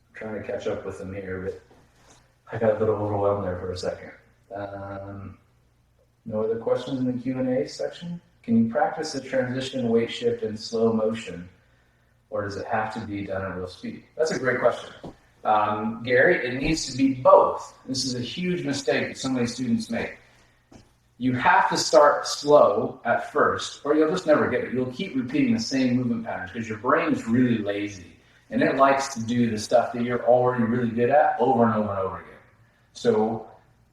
I'm trying to catch up with them here, but I got a little overwhelmed there for a second. No other questions in the Q&A section? Can you practice the transition weight shift in slow motion, or does it have to be done at real speed? That's a great question. Gary, it needs to be both. This is a huge mistake that so many students make. You have to start slow at first, or you'll just never get it. You'll keep repeating the same movement patterns because your brain is really lazy, and it likes to do the stuff that you're already really good at over and over and over again. So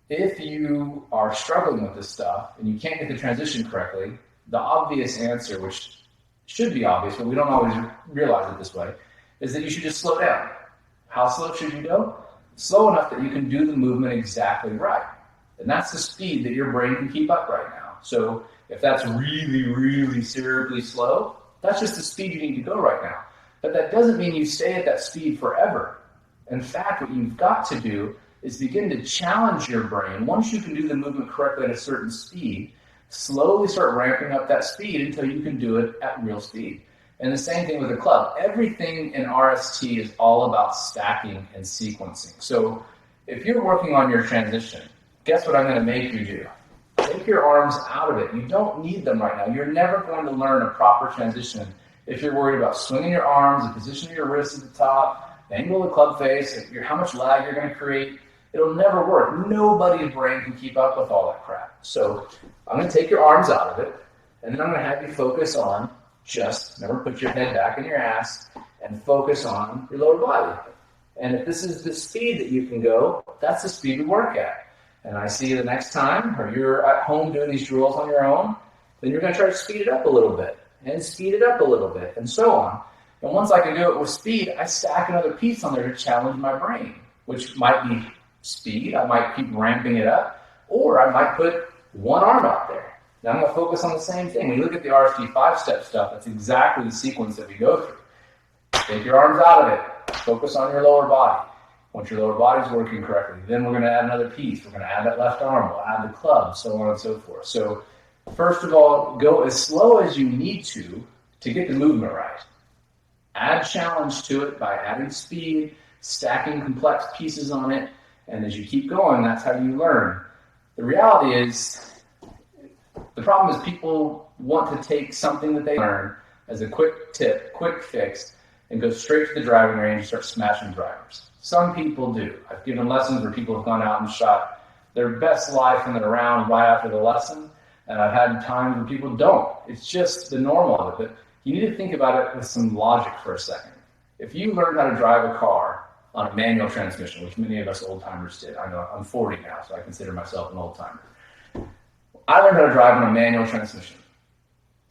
if you are struggling with this stuff and you can't get the transition correctly, the obvious answer, which should be obvious, but we don't always realize it this way, is that you should just slow down. How slow should you go? Slow enough that you can do the movement exactly right. And that's the speed that your brain can keep up right now. So if that's really, really serially slow, that's just the speed you need to go right now. But that doesn't mean you stay at that speed forever. In fact, what you've got to do is begin to challenge your brain. Once you can do the movement correctly at a certain speed, slowly start ramping up that speed until you can do it at real speed. And the same thing with the club. Everything in RST is all about stacking and sequencing. So if you're working on your transition, guess what I'm going to make you do? Take your arms out of it. You don't need them right now. You're never going to learn a proper transition if you're worried about swinging your arms, the position of your wrists at the top, the angle of the club face, how much lag you're going to create. It'll never work. Nobody's brain can keep up with all that crap. So I'm going to take your arms out of it, and then I'm going to have you focus on remember, put your head back in your ass and focus on your lower body. And if this is the speed that you can go, that's the speed we work at. And I see you the next time, or you're at home doing these drills on your own, then you're going to try to speed it up a little bit, and speed it up a little bit, and so on. And once I can do it with speed, I stack another piece on there to challenge my brain, which might be speed. I might keep ramping it up, or I might put one arm out there. Now I'm going to focus on the same thing. When you look at the RST 5-step stuff, that's exactly the sequence that we go through. Take your arms out of it. Focus on your lower body. Once your lower body's working correctly, then we're going to add another piece. We're going to add that left arm. We'll add the club, so on and so forth. So first of all, go as slow as you need to get the movement right. Add challenge to it by adding speed, stacking complex pieces on it, and as you keep going, that's how you learn. The reality is, the problem is people want to take something that they learn, as a quick tip, quick fix, and go straight to the driving range and start smashing drivers. Some people do. I've given lessons where people have gone out and shot their best life in the round right after the lesson, and I've had times where people don't. It's just the normal of it. But you need to think about it with some logic for a second. If you learned how to drive a car on a manual transmission, which many of us old timers did. I know I'm 40 now, so I consider myself an old timer. I learned how to drive on a manual transmission.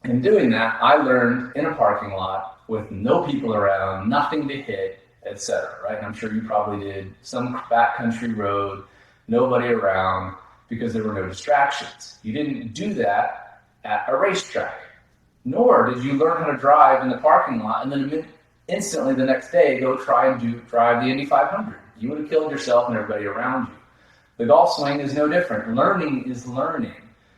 In doing that, I learned in a parking lot with no people around, nothing to hit, etc. Right? And I'm sure you probably did some backcountry road, nobody around, because there were no distractions. You didn't do that at a racetrack, nor did you learn how to drive in the parking lot and then instantly the next day go try and drive the Indy 500. You would have killed yourself and everybody around you. The golf swing is no different. Learning is learning.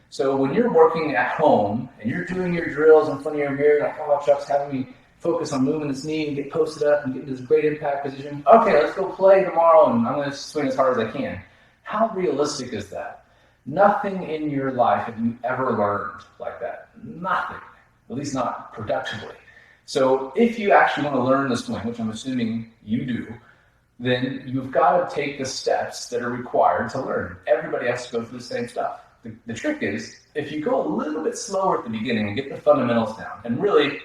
So when you're working at home and you're doing your drills in front of your mirror, like, oh, Chuck's having me focus on moving this knee and get posted up and get into this great impact position. Okay, let's go play tomorrow and I'm going to swing as hard as I can. How realistic is that? Nothing in your life have you ever learned like that. Nothing, at least not productively. So if you actually want to learn the swing, which I'm assuming you do, then you've got to take the steps that are required to learn. Everybody has to go through the same stuff. The trick is, if you go a little bit slower at the beginning and get the fundamentals down, and really,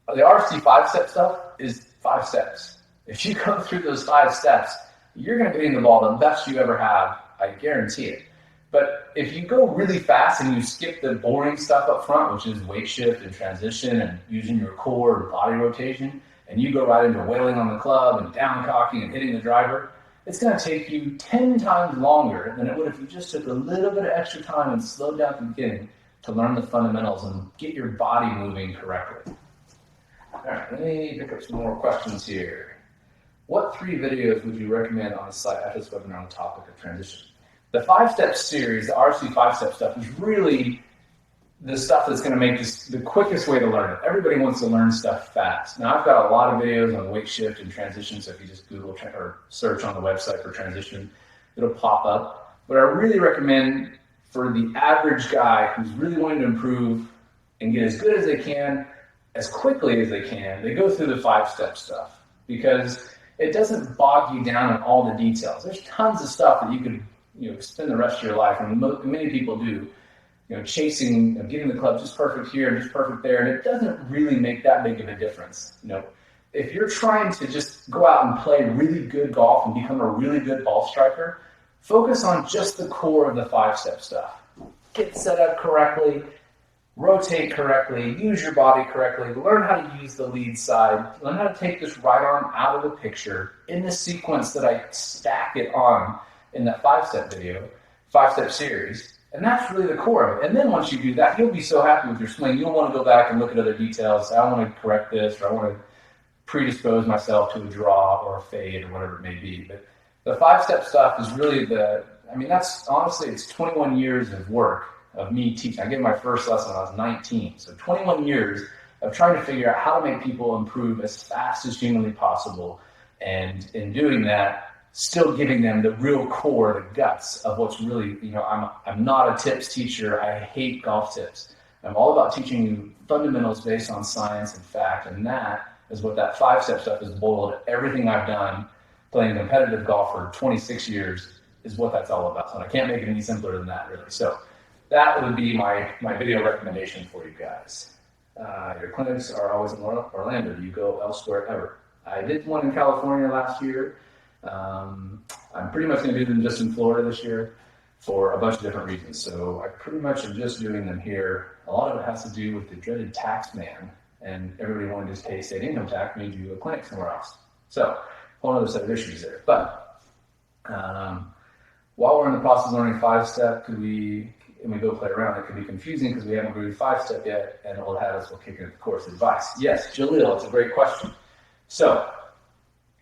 the RC 5-step stuff is 5 steps. If you go through those 5 steps, you're going to be in the ball the best you ever have, I guarantee it. But if you go really fast and you skip the boring stuff up front, which is weight shift and transition and using your core and body rotation, and you go right into wailing on the club and down cocking and hitting the driver, it's going to take you 10 times longer than it would if you just took a little bit of extra time and slowed down at the beginning to learn the fundamentals and get your body moving correctly. All right, let me pick up some more questions here. What 3 videos would you recommend on the site after this webinar on the topic of transition? The 5-step series, the RC 5-step stuff, is really the stuff that's going to make this the quickest way to learn it. Everybody wants to learn stuff fast. Now, I've got a lot of videos on weight shift and transition, so if you just Google or search on the website for transition, it'll pop up. But I really recommend for the average guy who's really wanting to improve and get as good as they can, as quickly as they can, they go through the 5-step stuff because it doesn't bog you down in all the details. There's tons of stuff that you could spend the rest of your life, and many people do, chasing, getting the club just perfect here and just perfect there, and it doesn't really make that big of a difference. If you're trying to just go out and play really good golf and become a really good ball striker, focus on just the core of the 5-step stuff. Get set up correctly, rotate correctly, use your body correctly, learn how to use the lead side, learn how to take this right arm out of the picture in the sequence that I stack it on in that 5-step video, 5-step series. And that's really the core of it. And then once you do that, you'll be so happy with your swing. You don't want to go back and look at other details. I want to correct this, or I want to predispose myself to a draw or a fade or whatever it may be. But the 5-step stuff is really that's honestly, it's 21 years of work of me teaching. I gave my first lesson when I was 19. So 21 years of trying to figure out how to make people improve as fast as humanly possible. And in doing that, still giving them the real core, the guts of what's really, I'm not a tips teacher. I hate golf tips. I'm all about teaching you fundamentals based on science and fact. And that is what that 5-step stuff is boiled. Everything I've done playing competitive golf for 26 years is what that's all about. So I can't make it any simpler than that, really. So that would be my video recommendation for you guys. Your clinics are always in Orlando. Do you go elsewhere ever? I did one in California last year. I'm pretty much going to do them just in Florida this year for a bunch of different reasons. So I pretty much am just doing them here. A lot of it has to do with the dreaded tax man, and everybody wanting to pay state income tax means you do a clinic somewhere else. So whole other set of issues there. But while we're in the process of learning 5-step, and we go play around, it could be confusing because we haven't agreed 5-step yet, and it will have us kick into the course advice. Yes, Jalil, it's a great question. So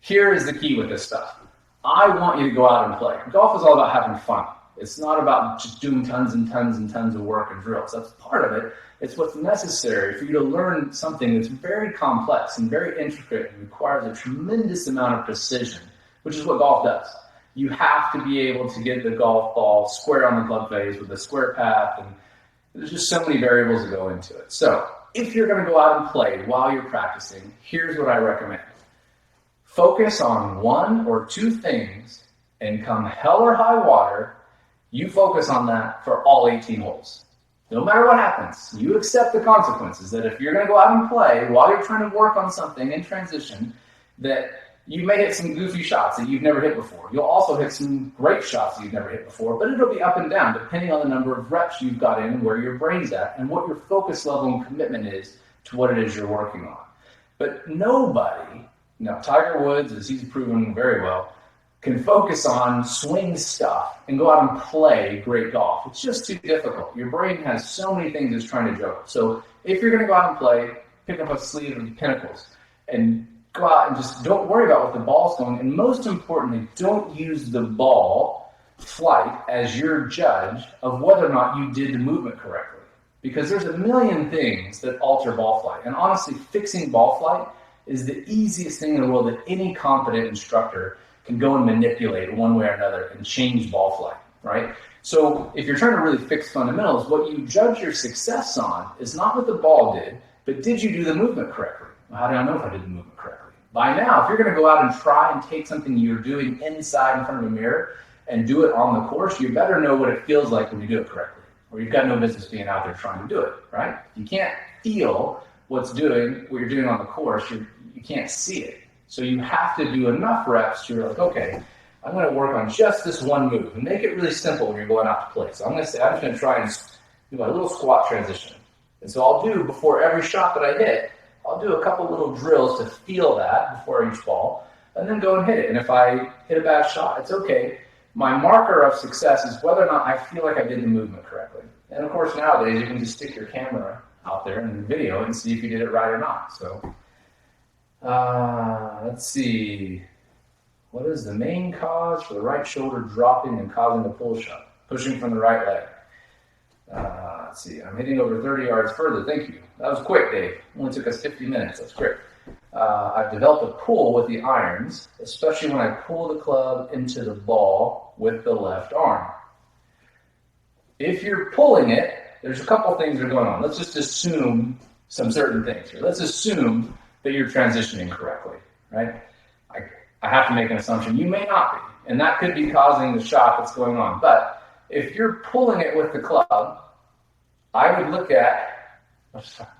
here is the key with this stuff. I want you to go out and play. Golf is all about having fun. It's not about just doing tons and tons and tons of work and drills. That's part of it. It's what's necessary for you to learn something that's very complex and very intricate and requires a tremendous amount of precision, which is what golf does. You have to be able to get the golf ball square on the club face with a square path, and there's just so many variables that go into it. So if you're going to go out and play while you're practicing, here's what I recommend. Focus on one or two things, and come hell or high water, you focus on that for all 18 holes. No matter what happens, you accept the consequences that if you're going to go out and play while you're trying to work on something in transition, that you may hit some goofy shots that you've never hit before. You'll also hit some great shots that you've never hit before, but it'll be up and down depending on the number of reps you've got in and where your brain's at and what your focus level and commitment is to what it is you're working on. But nobody, now Tiger Woods, as he's proven very well, can focus on swing stuff and go out and play great golf. It's just too difficult. Your brain has so many things it's trying to juggle. So if you're going to go out and play, pick up a sleeve of pinnacles and go out and just don't worry about what the ball's going. And most importantly, don't use the ball flight as your judge of whether or not you did the movement correctly. Because there's a million things that alter ball flight. And honestly, fixing ball flight is the easiest thing in the world that any competent instructor can go and manipulate one way or another and change ball flight, right? So if you're trying to really fix fundamentals, what you judge your success on is not what the ball did, but did you do the movement correctly? Well, how do I know if I did the movement correctly? By now, if you're going to go out and try and take something you're doing inside in front of a mirror and do it on the course, you better know what it feels like when you do it correctly, or you've got no business being out there trying to do it, right? You can't feel what you're doing on the course. You can't see it. So you have to do enough reps to you're like, okay, I'm going to work on just this one move and make it really simple when you're going out to play. So I'm just going to try and do my little squat transition. And so I'll do, before every shot that I hit, I'll do a couple little drills to feel that before each ball, and then go and hit it. And if I hit a bad shot, it's okay. My marker of success is whether or not I feel like I did the movement correctly. And of course, nowadays, you can just stick your camera out there in the video and see if you did it right or not. So let's see. What is the main cause for the right shoulder dropping and causing the pull shot? Pushing from the right leg. Let's see. I'm hitting over 30 yards further. Thank you. That was quick, Dave. Only took us 50 minutes. That's great. I've developed a pull with the irons, especially when I pull the club into the ball with the left arm. If you're pulling it, there's a couple things that are going on. Let's just assume some certain things here. Let's assume that you're transitioning correctly, right? I have to make an assumption. You may not be, and that could be causing the shot that's going on. But if you're pulling it with the club, I would look at,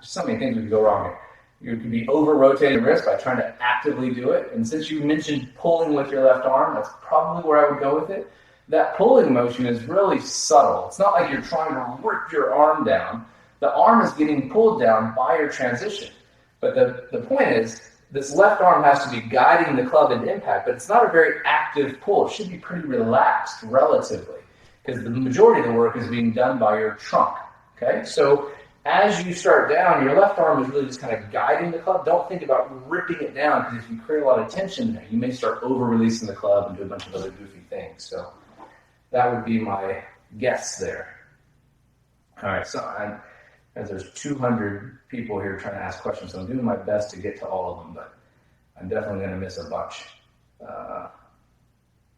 so many things would go wrong here. You could be over-rotating the wrist by trying to actively do it. And since you mentioned pulling with your left arm, that's probably where I would go with it. That pulling motion is really subtle. It's not like you're trying to rip your arm down. The arm is getting pulled down by your transition. But the point is, this left arm has to be guiding the club into impact, but it's not a very active pull. It should be pretty relaxed relatively, because the majority of the work is being done by your trunk. Okay, so as you start down, your left arm is really just kind of guiding the club. Don't think about ripping it down, because if you create a lot of tension there, you may start over-releasing the club and do a bunch of other goofy things. So that would be my guess there. All right, so as there's 200 people here trying to ask questions, so I'm doing my best to get to all of them, but I'm definitely going to miss a bunch.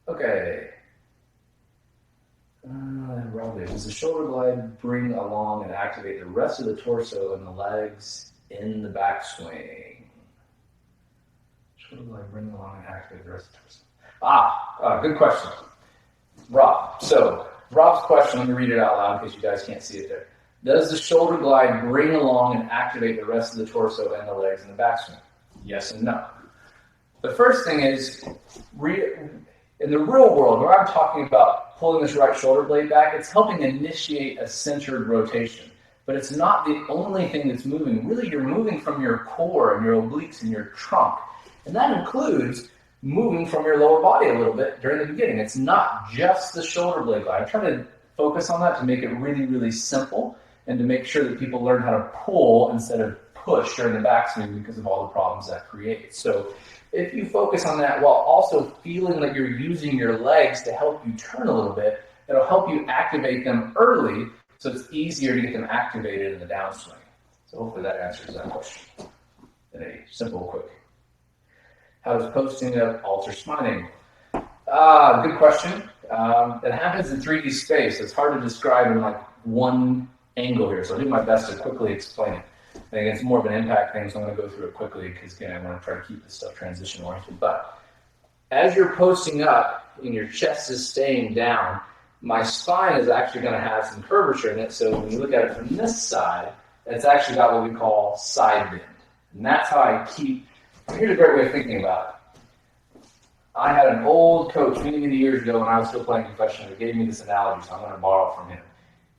Okay. Robin, does the shoulder glide bring along and activate the rest of the torso and the legs in the backswing? Shoulder glide bring along and activate the rest of the torso. Good question. Rob. So Rob's question, let me read it out loud in case you guys can't see it there. Does the shoulder glide bring along and activate the rest of the torso and the legs in the backswing? Yes and no. The first thing is, in the real world, where I'm talking about pulling this right shoulder blade back, it's helping initiate a centered rotation. But it's not the only thing that's moving. Really, you're moving from your core and your obliques and your trunk. And that includes moving from your lower body a little bit during the beginning. It's not just the shoulder blade glide. I try to focus on that to make it really, really simple and to make sure that people learn how to pull instead of push during the backswing because of all the problems that creates. So if you focus on that while also feeling that you're using your legs to help you turn a little bit, it'll help you activate them early so it's easier to get them activated in the downswing. So hopefully that answers that question in a simple, quick. How does posting up alter spine angle? Good question. It happens in 3D space. It's hard to describe in like one angle here, so I'll do my best to quickly explain it. I think it's more of an impact thing, so I'm going to go through it quickly because, again, I want to try to keep this stuff transition oriented. But as you're posting up and your chest is staying down, my spine is actually going to have some curvature in it. So when you look at it from this side, it's actually got what we call side bend. And that's how I keep, here's a great way of thinking about it. I had an old coach many, many years ago when I was still playing professionally who gave me this analogy, so I'm going to borrow from him.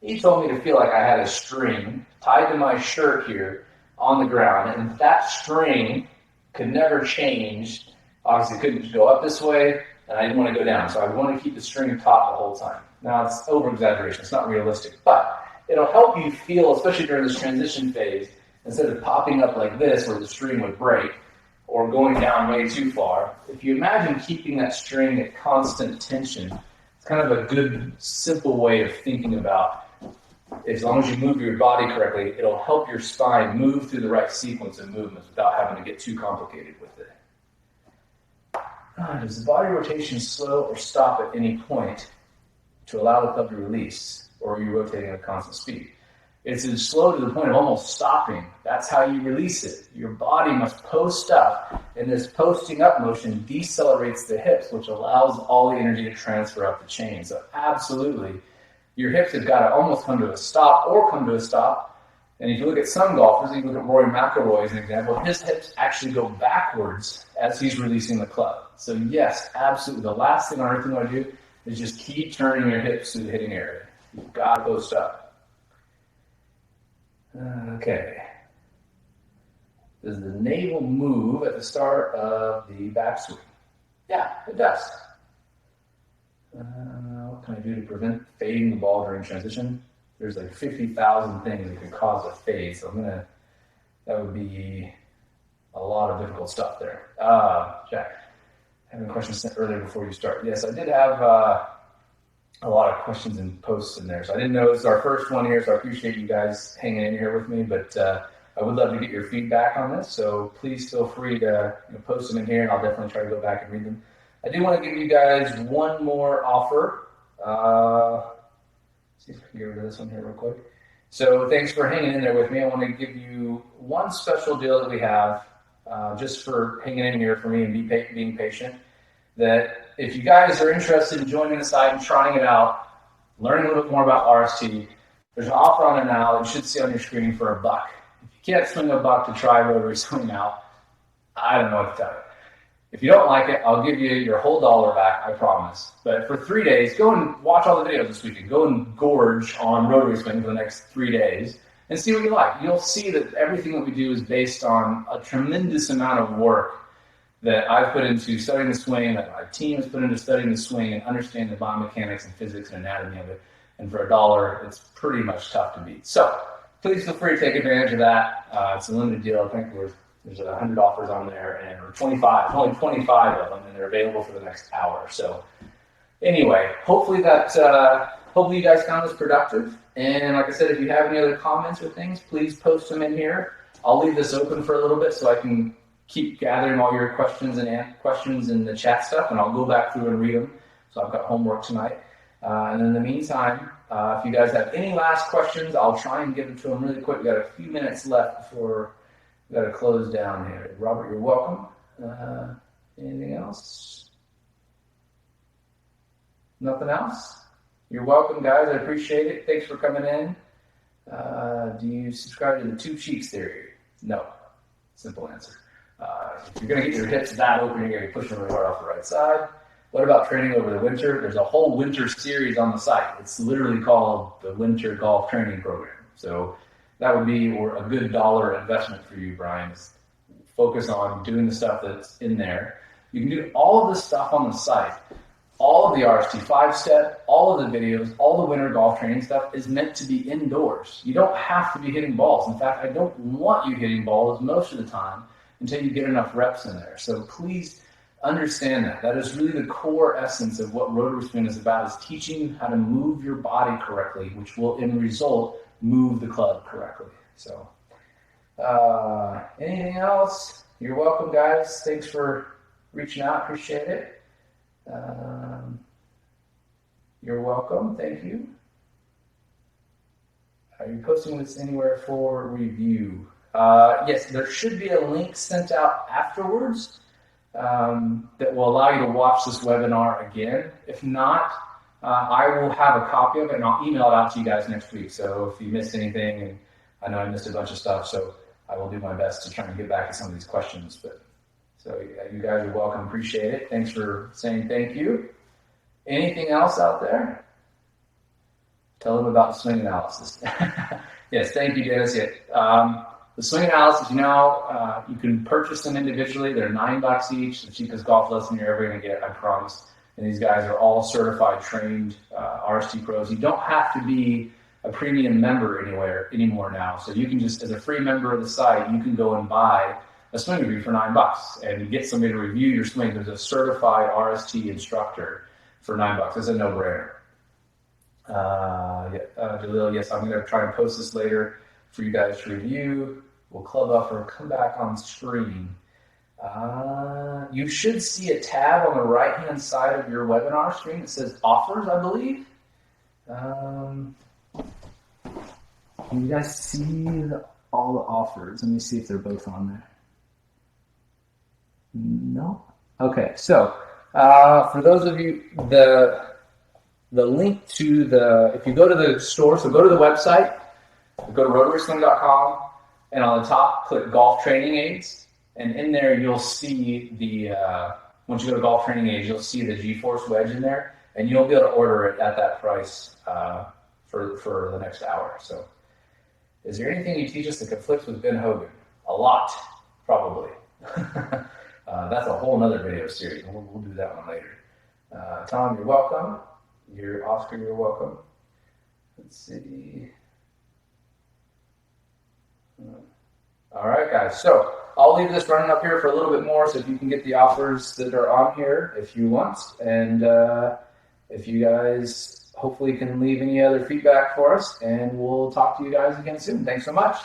He told me to feel like I had a string tied to my shirt here on the ground, and that string could never change. Obviously, it couldn't go up this way, and I didn't want to go down, so I wanted to keep the string taut the whole time. Now, it's over-exaggeration. It's not realistic, but it'll help you feel, especially during this transition phase, instead of popping up like this where the string would break, or going down way too far. If you imagine keeping that string at constant tension, it's kind of a good, simple way of thinking about, as long as you move your body correctly, it'll help your spine move through the right sequence of movements without having to get too complicated with it. Does the body rotation slow or stop at any point to allow the club to release, or are you rotating at a constant speed? It's slow to the point of almost stopping. That's how you release it. Your body must post up, and this posting up motion decelerates the hips, which allows all the energy to transfer up the chain. So absolutely, your hips have got to almost come to a stop or come to a stop. And if you look at some golfers, you look at Rory McIlroy as an example, his hips actually go backwards as he's releasing the club. So yes, absolutely. The last thing on earth you want to do is just keep turning your hips through the hitting area. You've got to post up. Okay. Does the navel move at the start of the backswing? Yeah, it does. What can I do to prevent fading the ball during transition? There's like 50,000 things that could cause a fade, so that would be a lot of difficult stuff there. Jack, having a question sent earlier before you start. Yes, I did have a lot of questions and posts in there. So I didn't know it was our first one here, so I appreciate you guys hanging in here with me, but I would love to get your feedback on this, so please feel free to post them in here, and I'll definitely try to go back and read them. I do want to give you guys one more offer. See if I can get rid of this one here real quick. So thanks for hanging in there with me. I want to give you one special deal that we have just for hanging in here for me and being patient. That if you guys are interested in joining the site and trying it out, learning a little bit more about RST, there's an offer on it now that you should see on your screen for $1. If you can't swing $1 to try rotary swing out, I don't know what to tell you. If you don't like it, I'll give you your whole dollar back, I promise. But for 3 days, go and watch all the videos this weekend. Go and gorge on rotary swing for the next 3 days and see what you like. You'll see that everything that we do is based on a tremendous amount of work that I've put into studying the swing, that my team has put into studying the swing and understanding the biomechanics and physics and anatomy of it. And for $1, it's pretty much tough to beat. So please feel free to take advantage of that. It's a limited deal. I think there's 100 offers on there, and or 25. Only 25 of them, and they're available for the next hour. So anyway, hopefully you guys found this productive. And like I said, if you have any other comments or things, please post them in here. I'll leave this open for a little bit so I can keep gathering all your questions in the chat stuff, and I'll go back through and read them. So I've got homework tonight. And in the meantime, if you guys have any last questions, I'll try and get them to them really quick. We've got a few minutes left before we've got to close down here. Robert, you're welcome. Anything else? Nothing else? You're welcome, guys. I appreciate it. Thanks for coming in. Do you subscribe to the two cheeks theory? No. Simple answer. If you're going to get your hips that open, you're going to be pushing really hard off the right side. What about training over the winter? There's a whole winter series on the site. It's literally called the Winter Golf Training Program. So that would be a good dollar investment for you, Brian. Is focus on doing the stuff that's in there. You can do all of this stuff on the site. All of the RST 5-step, all of the videos, all the winter golf training stuff is meant to be indoors. You don't have to be hitting balls. In fact, I don't want you hitting balls most of the time until you get enough reps in there. So please understand that. That is really the core essence of what rotary swing is about, is teaching you how to move your body correctly, which will, in result, move the club correctly. So anything else? You're welcome, guys. Thanks for reaching out. Appreciate it. You're welcome. Thank you. Are you posting this anywhere for review? Yes, there should be a link sent out afterwards that will allow you to watch this webinar again. If not, I will have a copy of it and I'll email it out to you guys next week. So if you missed anything, and I know I missed a bunch of stuff, so I will do my best to try and get back to some of these questions. But so you guys are welcome. Appreciate it. Thanks for saying thank you. Anything else out there? Tell them about the swing analysis. Yes, thank you, Dennis. Yeah. The swing analysis, you can purchase them individually. They're $9 each, the cheapest golf lesson you're ever going to get, I promise. And these guys are all certified, trained RST pros. You don't have to be a premium member anymore now. So you can just, as a free member of the site, you can go and buy a swing review for $9 and get somebody to review your swing. There's a certified RST instructor for $9. It's a no-brainer. Jalil, yes, I'm going to try and post this later for you guys to review. Will Club Offer come back on screen? You should see a tab on the right-hand side of your webinar screen that says offers, I believe. Can you guys see all the offers? Let me see if they're both on there. No? Okay, so for those of you, the link to if you go to the store, so go to the website, go to rotaryswing.com, and on the top, click Golf Training Aids, and in there you'll see once you go to Golf Training Aids, you'll see the G-Force wedge in there, and you'll be able to order it at that price for the next hour. So, is there anything you teach us that conflicts with Ben Hogan? A lot, probably. That's a whole nother video series. We'll do that one later. Tom, you're welcome. Oscar, you're welcome. Let's see. All right, guys. So I'll leave this running up here for a little bit more, so if you can get the offers that are on here if you want, and if you guys hopefully can leave any other feedback for us, and we'll talk to you guys again soon. Thanks so much.